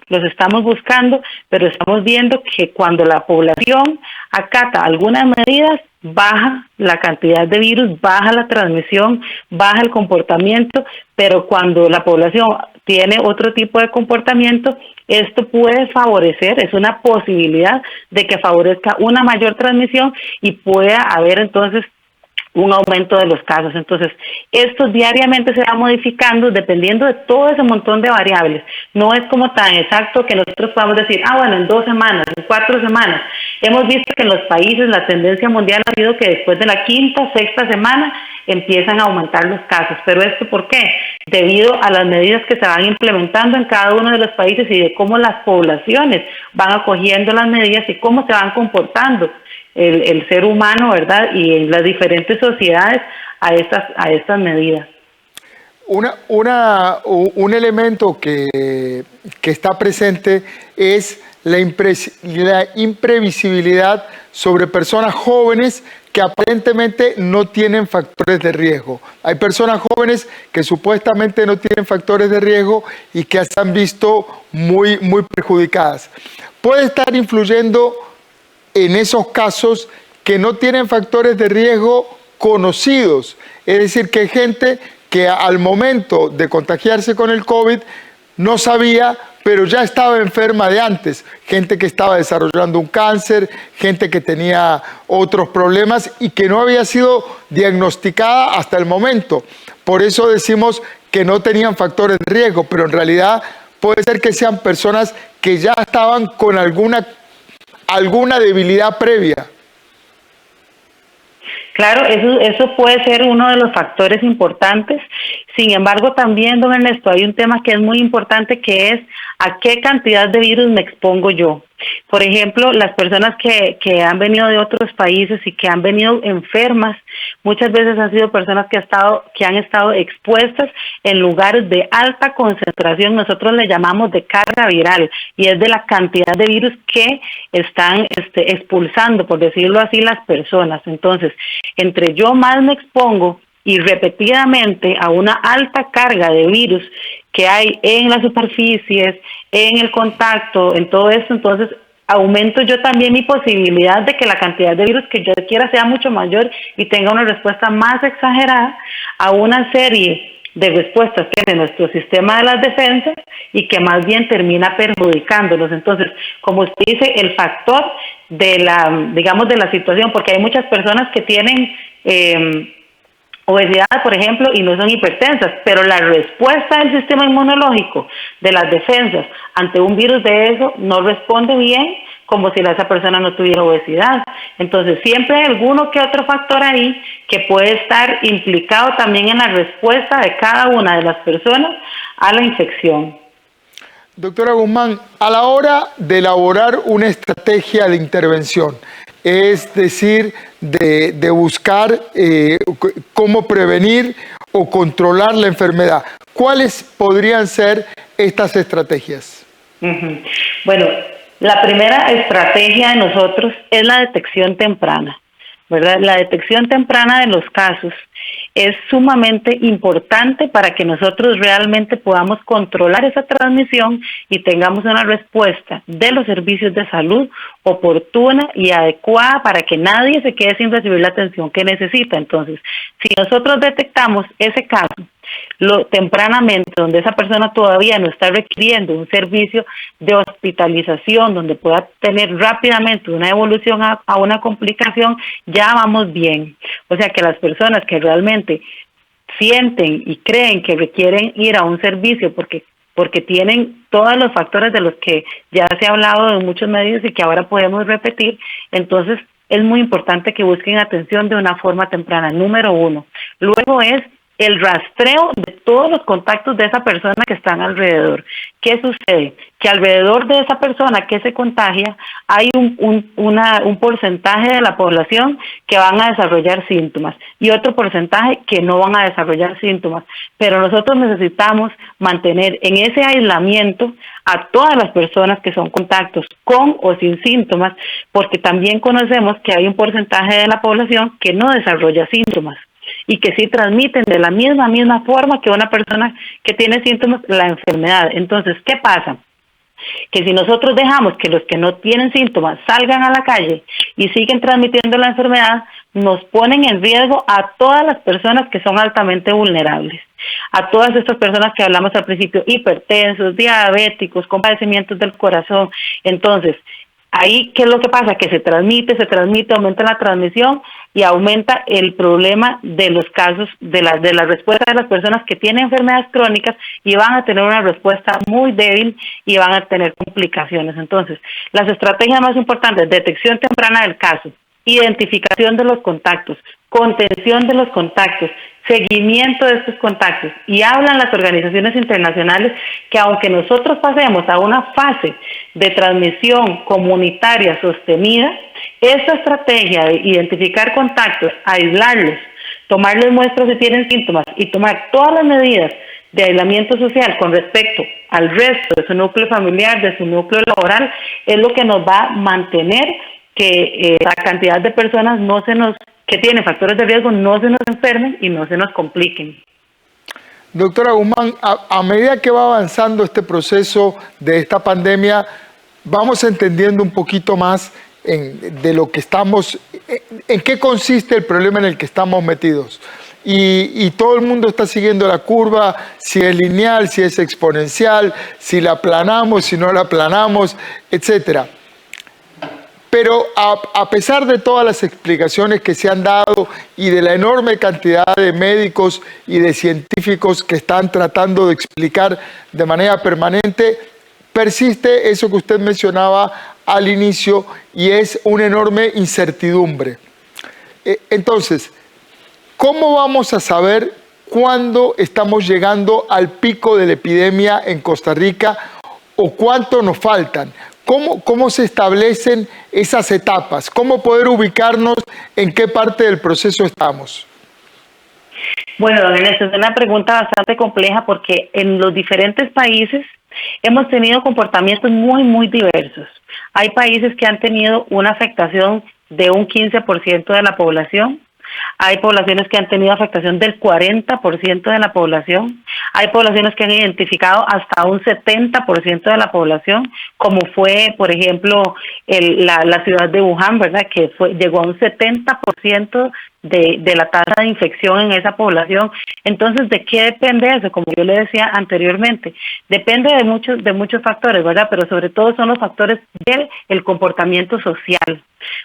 S3: pero estamos viendo que cuando la población acata algunas medidas, baja la cantidad de virus, baja la transmisión, baja el comportamiento, pero cuando la población tiene otro tipo de comportamiento, esto puede favorecer, es una posibilidad de que favorezca una mayor transmisión y pueda haber entonces un aumento de los casos. Entonces, esto diariamente se va modificando dependiendo de todo ese montón de variables. No es como tan exacto que nosotros podamos decir, bueno, en 2 semanas, en 4 semanas. Hemos visto que en los países la tendencia mundial ha sido que después de la 5ª, 6ª semana empiezan a aumentar los casos. ¿Pero esto por qué? Debido a las medidas que se van implementando en cada uno de los países y de cómo las poblaciones van acogiendo las medidas y cómo se van comportando el ser humano, ¿verdad? Y en las diferentes sociedades a estas medidas.
S1: Un elemento que está presente es la imprevisibilidad sobre personas jóvenes que aparentemente no tienen factores de riesgo. Hay personas jóvenes que supuestamente no tienen factores de riesgo y que se han visto muy perjudicadas. Puede estar influyendo en esos casos que no tienen factores de riesgo conocidos. Es decir, que hay gente que al momento de contagiarse con el COVID no sabía, pero ya estaba enferma de antes. Gente que estaba desarrollando un cáncer, gente que tenía otros problemas y que no había sido diagnosticada hasta el momento. Por eso decimos que no tenían factores de riesgo, pero en realidad puede ser que sean personas que ya estaban con alguna debilidad previa.
S3: Claro, eso puede ser uno de los factores importantes. Sin embargo, también, don Ernesto, hay un tema que es muy importante, que es a qué cantidad de virus me expongo yo. Por ejemplo, las personas que han venido de otros países y que han venido enfermas, muchas veces han sido personas que han estado expuestas en lugares de alta concentración, nosotros le llamamos de carga viral, y es de la cantidad de virus que están expulsando, por decirlo así, las personas. Entonces, entre yo más me expongo y repetidamente a una alta carga de virus que hay en las superficies, en el contacto, en todo esto, entonces aumento yo también mi posibilidad de que la cantidad de virus que yo adquiera sea mucho mayor y tenga una respuesta más exagerada a una serie de respuestas que tiene nuestro sistema de las defensas y que más bien termina perjudicándolos. Entonces, como usted dice, el factor de la situación, porque hay muchas personas que tienen obesidad, por ejemplo, y no son hipertensas, pero la respuesta del sistema inmunológico, de las defensas, ante un virus de eso, no responde bien como si esa persona no tuviera obesidad. Entonces, siempre hay alguno que otro factor ahí que puede estar implicado también en la respuesta de cada una de las personas a la infección.
S1: Doctora Guzmán, a la hora de elaborar una estrategia de intervención, es decir, de buscar cómo prevenir o controlar la enfermedad, ¿cuáles podrían ser estas estrategias?
S3: Bueno, la primera estrategia de nosotros es la detección temprana, ¿verdad? La detección temprana de los casos es sumamente importante para que nosotros realmente podamos controlar esa transmisión y tengamos una respuesta de los servicios de salud oportuna y adecuada para que nadie se quede sin recibir la atención que necesita. Entonces, si nosotros detectamos ese caso tempranamente, donde esa persona todavía no está requiriendo un servicio de hospitalización, donde pueda tener rápidamente una evolución a una complicación, ya vamos bien. O sea que las personas que realmente sienten y creen que requieren ir a un servicio porque tienen todos los factores de los que ya se ha hablado en muchos medios y que ahora podemos repetir, entonces es muy importante que busquen atención de una forma temprana, número uno. Luego es el rastreo de todos los contactos de esa persona que están alrededor. ¿Qué sucede? Que alrededor de esa persona que se contagia hay un porcentaje de la población que van a desarrollar síntomas y otro porcentaje que no van a desarrollar síntomas. Pero nosotros necesitamos mantener en ese aislamiento a todas las personas que son contactos con o sin síntomas, porque también conocemos que hay un porcentaje de la población que no desarrolla síntomas y que sí transmiten de la misma forma que una persona que tiene síntomas la enfermedad. Entonces, ¿qué pasa? Que si nosotros dejamos que los que no tienen síntomas salgan a la calle y siguen transmitiendo la enfermedad, nos ponen en riesgo a todas las personas que son altamente vulnerables. A todas estas personas que hablamos al principio, hipertensos, diabéticos, con padecimientos del corazón. Entonces, ahí, ¿qué es lo que pasa? Que se transmite, aumenta la transmisión y aumenta el problema de los casos, de la respuesta de las personas que tienen enfermedades crónicas y van a tener una respuesta muy débil y van a tener complicaciones. Entonces, las estrategias más importantes: detección temprana del caso, identificación de los contactos, contención de los contactos, seguimiento de estos contactos. Y hablan las organizaciones internacionales que aunque nosotros pasemos a una fase de transmisión comunitaria sostenida, esta estrategia de identificar contactos, aislarlos, tomarles muestras si tienen síntomas y tomar todas las medidas de aislamiento social con respecto al resto de su núcleo familiar, de su núcleo laboral, es lo que nos va a mantener que la cantidad de personas que tienen factores de riesgo no se nos enfermen y no se nos compliquen.
S1: Doctora Guzmán, a medida que va avanzando este proceso de esta pandemia, vamos entendiendo un poquito más de lo que estamos, en qué consiste el problema en el que estamos metidos. Y todo el mundo está siguiendo la curva, si es lineal, si es exponencial, si la aplanamos, si no la aplanamos, etcétera. Pero a pesar de todas las explicaciones que se han dado y de la enorme cantidad de médicos y de científicos que están tratando de explicar de manera permanente, persiste eso que usted mencionaba al inicio y es una enorme incertidumbre. Entonces, ¿cómo vamos a saber cuándo estamos llegando al pico de la epidemia en Costa Rica o cuánto nos faltan? ¿Cómo se establecen esas etapas? ¿Cómo poder ubicarnos en qué parte del proceso estamos?
S3: Bueno, don Ernesto, es una pregunta bastante compleja porque en los diferentes países hemos tenido comportamientos muy diversos. Hay países que han tenido una afectación de un 15% de la población. Hay poblaciones que han tenido afectación del 40% de la población. Hay poblaciones que han identificado hasta un 70% de la población, como fue, por ejemplo, la ciudad de Wuhan, ¿verdad? Que llegó a un 70% de la tasa de infección en esa población. Entonces, ¿de qué depende eso? Como yo le decía anteriormente, depende de muchos factores, ¿verdad? Pero sobre todo son los factores del comportamiento social,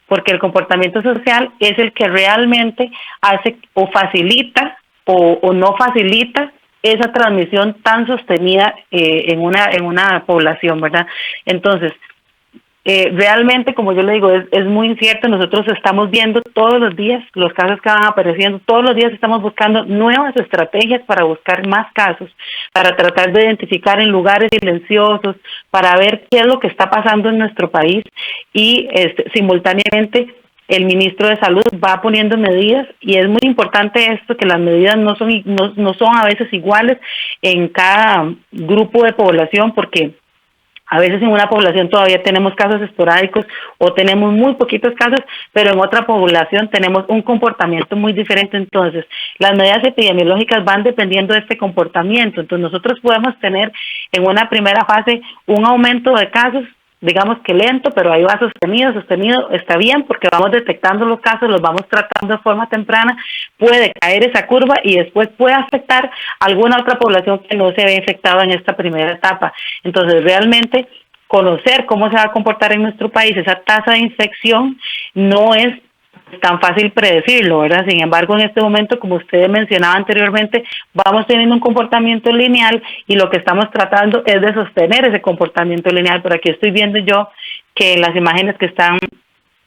S3: porque el comportamiento social es el que realmente hace o facilita o no facilita esa transmisión tan sostenida en una población, ¿verdad? Entonces, realmente, como yo le digo, es muy incierto. Nosotros estamos viendo todos los días los casos que van apareciendo, todos los días estamos buscando nuevas estrategias para buscar más casos, para tratar de identificar en lugares silenciosos, para ver qué es lo que está pasando en nuestro país y simultáneamente el ministro de Salud va poniendo medidas y es muy importante esto, que las medidas no son a veces iguales en cada grupo de población, porque a veces en una población todavía tenemos casos esporádicos o tenemos muy poquitos casos, pero en otra población tenemos un comportamiento muy diferente. Entonces, las medidas epidemiológicas van dependiendo de este comportamiento. Entonces, nosotros podemos tener en una primera fase un aumento de casos, digamos que lento, pero ahí va sostenido, está bien, porque vamos detectando los casos, los vamos tratando de forma temprana, puede caer esa curva y después puede afectar a alguna otra población que no se ve infectada en esta primera etapa. Entonces, realmente, conocer cómo se va a comportar en nuestro país esa tasa de infección no es tan fácil predecirlo, ¿verdad? Sin embargo, en este momento, como usted mencionaba anteriormente, vamos teniendo un comportamiento lineal y lo que estamos tratando es de sostener ese comportamiento lineal. Por aquí estoy viendo yo que en las imágenes que están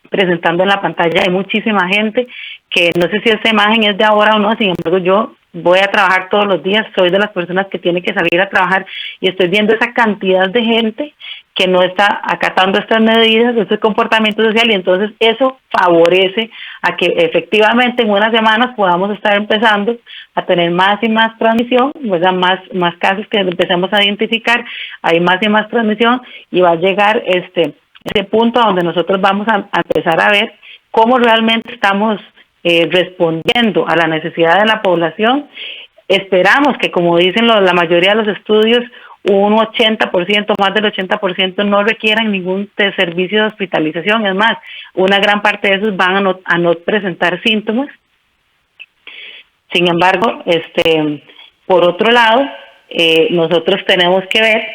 S3: presentando en la pantalla hay muchísima gente que no sé si esta imagen es de ahora o no, sin embargo yo voy a trabajar todos los días, soy de las personas que tiene que salir a trabajar y estoy viendo esa cantidad de gente que no está acatando estas medidas, ese comportamiento social, y entonces eso favorece a que efectivamente en unas semanas podamos estar empezando a tener más y más transmisión, ¿verdad? Más casos que empecemos a identificar, hay más y más transmisión y va a llegar ese punto donde nosotros vamos a empezar a ver cómo realmente estamos respondiendo a la necesidad de la población. Esperamos que, como dicen la mayoría de los estudios, un 80%, más del 80% no requieran ningún servicio de hospitalización. Es más, una gran parte de esos van a no presentar síntomas. Sin embargo, por otro lado, nosotros tenemos que ver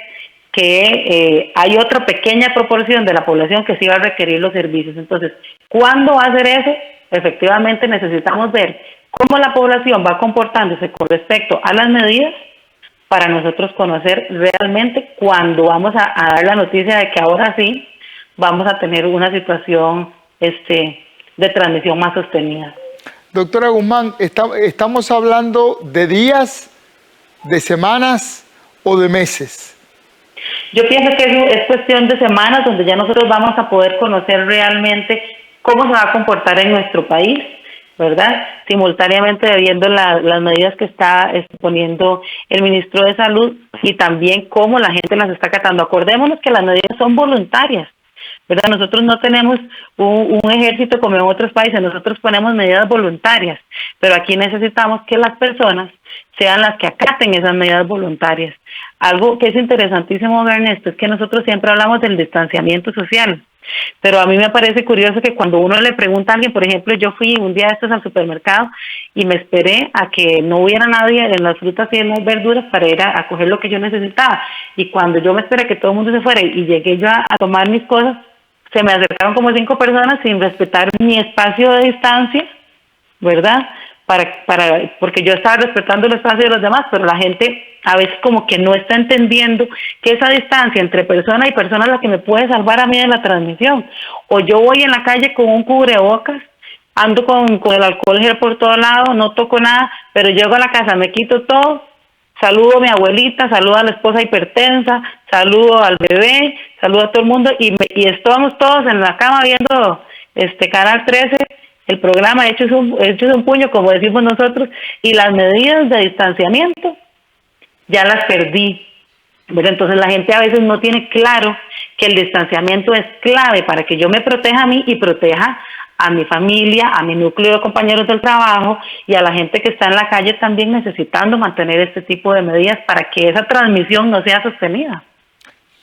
S3: que hay otra pequeña proporción de la población que sí va a requerir los servicios. Entonces, ¿cuándo va a ser eso? Efectivamente, necesitamos ver cómo la población va comportándose con respecto a las medidas para nosotros conocer realmente cuándo vamos a dar la noticia de que ahora sí vamos a tener una situación de transmisión más sostenida.
S1: Doctora Guzmán, ¿estamos hablando de días, de semanas o de meses?
S3: Yo pienso que es cuestión de semanas donde ya nosotros vamos a poder conocer realmente cómo se va a comportar en nuestro país, ¿verdad? Simultáneamente viendo las medidas que está poniendo el ministro de Salud y también cómo la gente las está acatando. Acordémonos que las medidas son voluntarias, ¿verdad? Nosotros no tenemos un ejército como en otros países, nosotros ponemos medidas voluntarias, pero aquí necesitamos que las personas sean las que acaten esas medidas voluntarias. Algo que es interesantísimo, Ernesto, es que nosotros siempre hablamos del distanciamiento social, pero a mí me parece curioso que cuando uno le pregunta a alguien, por ejemplo, yo fui un día de estos al supermercado y me esperé a que no hubiera nadie en las frutas y en las verduras para ir a coger lo que yo necesitaba, y cuando yo me esperé que todo el mundo se fuera y llegué yo a tomar mis cosas, se me acercaron como 5 personas sin respetar mi espacio de distancia, ¿verdad? Porque yo estaba respetando el espacio de los demás, pero la gente a veces como que no está entendiendo que esa distancia entre persona y persona es la que me puede salvar a mí de la transmisión. O yo voy en la calle con un cubrebocas, ando con el alcohol gel por todo lado, no toco nada, pero llego a la casa, me quito todo, saludo a mi abuelita, saludo a la esposa hipertensa, saludo al bebé, saludo a todo el mundo y estamos todos en la cama viendo Canal 13, el programa hecho es un puño, como decimos nosotros, y las medidas de distanciamiento ya las perdí, ¿verdad? Entonces la gente a veces no tiene claro que el distanciamiento es clave para que yo me proteja a mí y proteja a mi familia, a mi núcleo de compañeros del trabajo y a la gente que está en la calle también necesitando mantener este tipo de medidas para que esa transmisión no sea sostenida.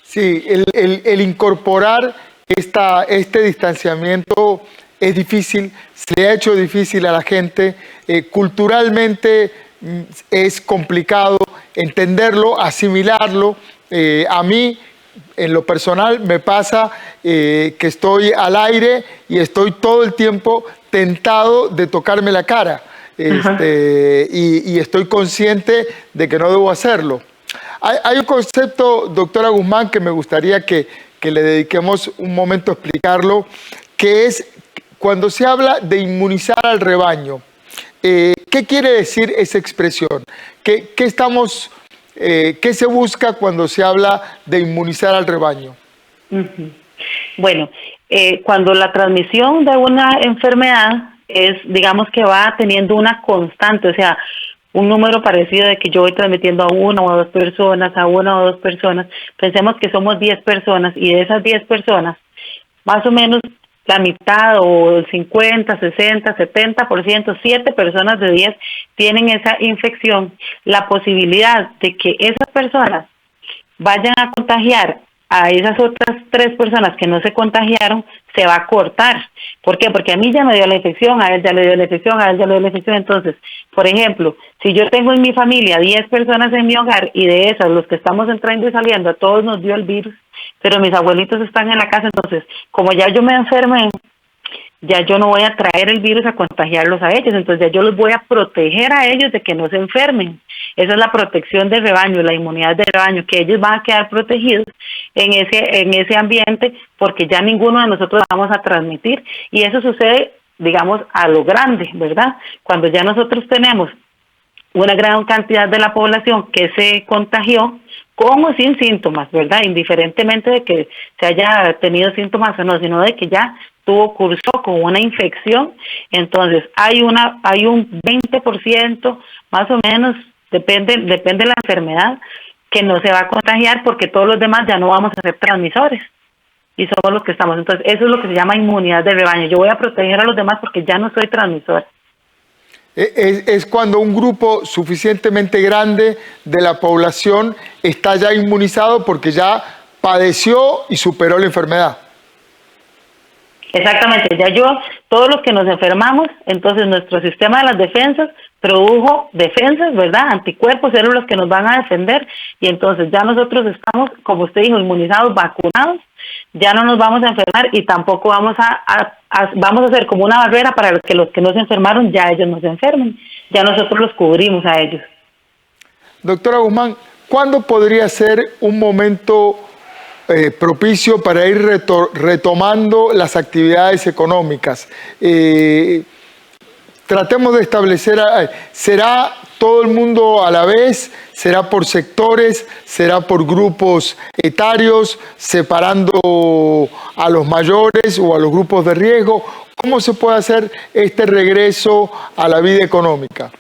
S1: Sí, el incorporar este distanciamiento es difícil, se le ha hecho difícil a la gente, culturalmente es complicado entenderlo, asimilarlo. A mí, en lo personal, me pasa que estoy al aire y estoy todo el tiempo tentado de tocarme la cara y estoy consciente de que no debo hacerlo. Hay un concepto, doctora Guzmán, que me gustaría que que le dediquemos un momento a explicarlo, que es cuando se habla de inmunizar al rebaño. ¿Qué quiere decir esa expresión? ¿Qué se busca cuando se habla de inmunizar al rebaño?
S3: Bueno, cuando la transmisión de una enfermedad es, digamos que va teniendo una constante, o sea, un número parecido de que yo voy transmitiendo a una o dos personas, pensemos que somos 10 personas y de esas 10 personas, más o menos la mitad o el 50, 60, 70%, 7 personas de 10 tienen esa infección. La posibilidad de que esas personas vayan a contagiar a esas otras 3 personas que no se contagiaron se va a cortar. ¿Por qué? Porque a mí ya me dio la infección, a él ya le dio la infección, a él ya le dio la infección. Entonces, por ejemplo, si yo tengo en mi familia 10 personas en mi hogar y de esas, los que estamos entrando y saliendo, a todos nos dio el virus, pero mis abuelitos están en la casa, entonces, como ya yo me enfermé, ya yo no voy a traer el virus a contagiarlos a ellos, entonces ya yo los voy a proteger a ellos de que no se enfermen. Esa es la protección del rebaño, la inmunidad del rebaño, que ellos van a quedar protegidos en ese ambiente porque ya ninguno de nosotros vamos a transmitir. Y eso sucede, digamos, a lo grande, ¿verdad? Cuando ya nosotros tenemos una gran cantidad de la población que se contagió, con o sin síntomas, ¿verdad? Indiferentemente de que se haya tenido síntomas o no, sino de que ya cursó con una infección, entonces hay un 20% más o menos, depende de la enfermedad, que no se va a contagiar porque todos los demás ya no vamos a ser transmisores y somos los que estamos. Entonces eso es lo que se llama inmunidad de rebaño. Yo voy a proteger a los demás porque ya no soy transmisor.
S1: Es cuando un grupo suficientemente grande de la población está ya inmunizado porque ya padeció y superó la enfermedad.
S3: Exactamente, todos los que nos enfermamos, entonces nuestro sistema de las defensas produjo defensas, ¿verdad? Anticuerpos, células que nos van a defender y entonces ya nosotros estamos, como usted dijo, inmunizados, vacunados, ya no nos vamos a enfermar y tampoco vamos a hacer como una barrera para que los que no se enfermaron ya ellos no se enfermen, ya nosotros los cubrimos a ellos.
S1: Doctora Guzmán, ¿cuándo podría ser un momento propicio para ir retomando las actividades económicas? Tratemos de establecer, ¿será todo el mundo a la vez? ¿Será por sectores? ¿Será por grupos etarios, separando a los mayores o a los grupos de riesgo? ¿Cómo se puede hacer este regreso a la vida económica?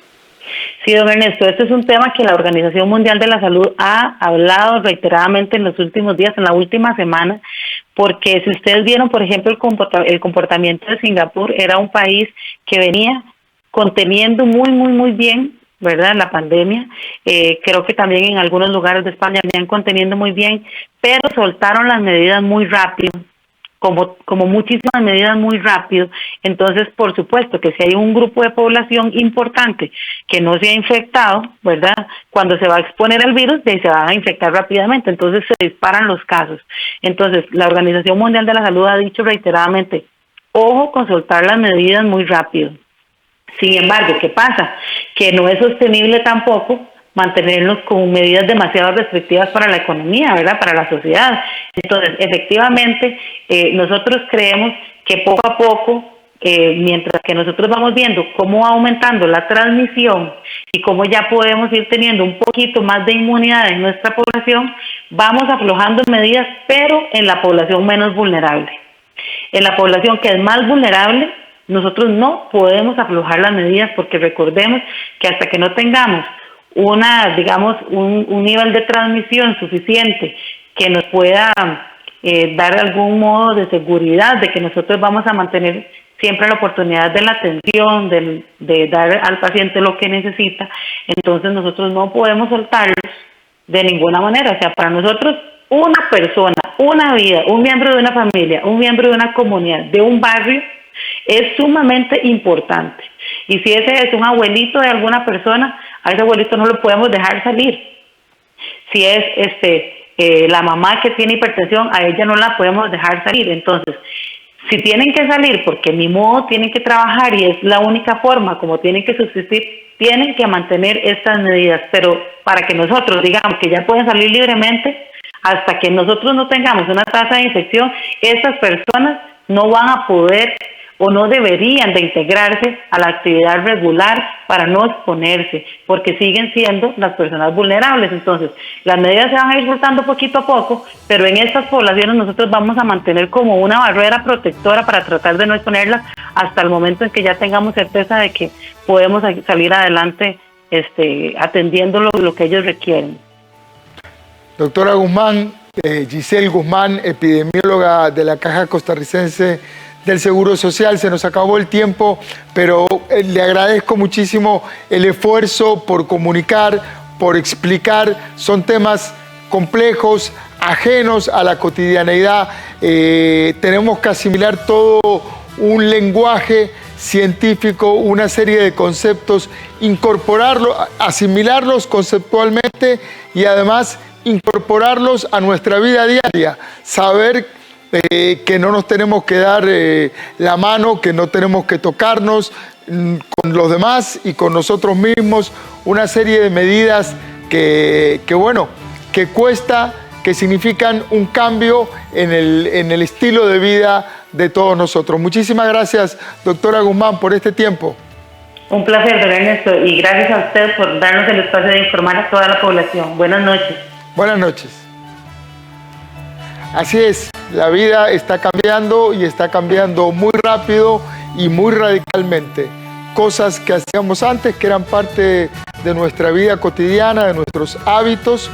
S3: Sí, don Ernesto, este es un tema que la Organización Mundial de la Salud ha hablado reiteradamente en los últimos días, en la última semana, porque si ustedes vieron, por ejemplo, el comportamiento de Singapur, era un país que venía conteniendo muy bien, ¿verdad?, la pandemia. Creo que también en algunos lugares de España venían conteniendo muy bien, pero soltaron las medidas muy rápido, como muchísimas medidas muy rápido. Entonces, por supuesto que si hay un grupo de población importante que no se ha infectado, ¿verdad?, cuando se va a exponer al virus, se van a infectar rápidamente, entonces se disparan los casos. Entonces, la Organización Mundial de la Salud ha dicho reiteradamente, ojo con soltar las medidas muy rápido. Sin embargo, ¿qué pasa? Que no es sostenible tampoco mantenernos con medidas demasiado restrictivas para la economía, ¿verdad?, para la sociedad. Entonces, efectivamente, nosotros creemos que poco a poco, mientras que nosotros vamos viendo cómo va aumentando la transmisión y cómo ya podemos ir teniendo un poquito más de inmunidad en nuestra población, vamos aflojando medidas, pero en la población menos vulnerable. En la población que es más vulnerable, nosotros no podemos aflojar las medidas porque recordemos que hasta que no tengamos un nivel de transmisión suficiente que nos pueda dar algún modo de seguridad de que nosotros vamos a mantener siempre la oportunidad de la atención, de dar al paciente lo que necesita, entonces nosotros no podemos soltarlos de ninguna manera. O sea, para nosotros una persona, una vida, un miembro de una familia, un miembro de una comunidad, de un barrio, es sumamente importante. Y si ese es un abuelito de alguna persona, a ese abuelito no lo podemos dejar salir. Si es la mamá que tiene hipertensión, a ella no la podemos dejar salir. Entonces, si tienen que salir porque ni modo tienen que trabajar y es la única forma como tienen que subsistir, tienen que mantener estas medidas. Pero para que nosotros digamos que ya pueden salir libremente, hasta que nosotros no tengamos una tasa de infección, estas personas no van a poder o no deberían de integrarse a la actividad regular para no exponerse, porque siguen siendo las personas vulnerables. Entonces, las medidas se van a ir soltando poquito a poco, pero en estas poblaciones nosotros vamos a mantener como una barrera protectora para tratar de no exponerlas hasta el momento en que ya tengamos certeza de que podemos salir adelante atendiendo lo que ellos requieren.
S1: Doctora Guzmán, Giselle Guzmán, epidemióloga de la Caja Costarricense del Seguro Social, se nos acabó el tiempo, pero le agradezco muchísimo el esfuerzo por comunicar, por explicar. Son temas complejos, ajenos a la cotidianeidad. Tenemos que asimilar todo un lenguaje científico, una serie de conceptos, incorporarlos, asimilarlos conceptualmente y además incorporarlos a nuestra vida diaria, saber que no nos tenemos que dar la mano, que no tenemos que tocarnos con los demás y con nosotros mismos, una serie de medidas que cuesta, que significan un cambio en el estilo de vida de todos nosotros. Muchísimas gracias, doctora Guzmán, por este tiempo.
S3: Un placer, don Ernesto, y gracias a usted por darnos el espacio de informar a toda la población. Buenas noches.
S1: Buenas noches. Así es, la vida está cambiando y está cambiando muy rápido y muy radicalmente. Cosas que hacíamos antes, que eran parte de nuestra vida cotidiana, de nuestros hábitos,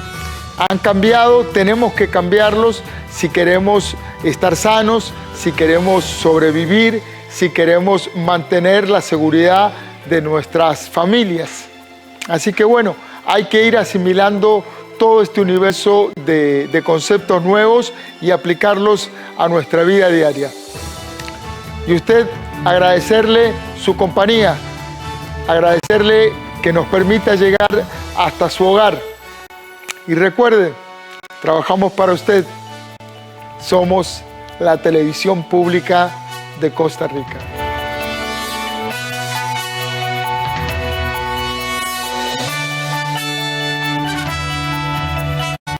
S1: han cambiado. Tenemos que cambiarlos si queremos estar sanos, si queremos sobrevivir, si queremos mantener la seguridad de nuestras familias. Así que bueno, hay que ir asimilando todo este universo de conceptos nuevos y aplicarlos a nuestra vida diaria. Y usted, agradecerle su compañía, agradecerle que nos permita llegar hasta su hogar. Y recuerde, trabajamos para usted. Somos la televisión pública de Costa Rica.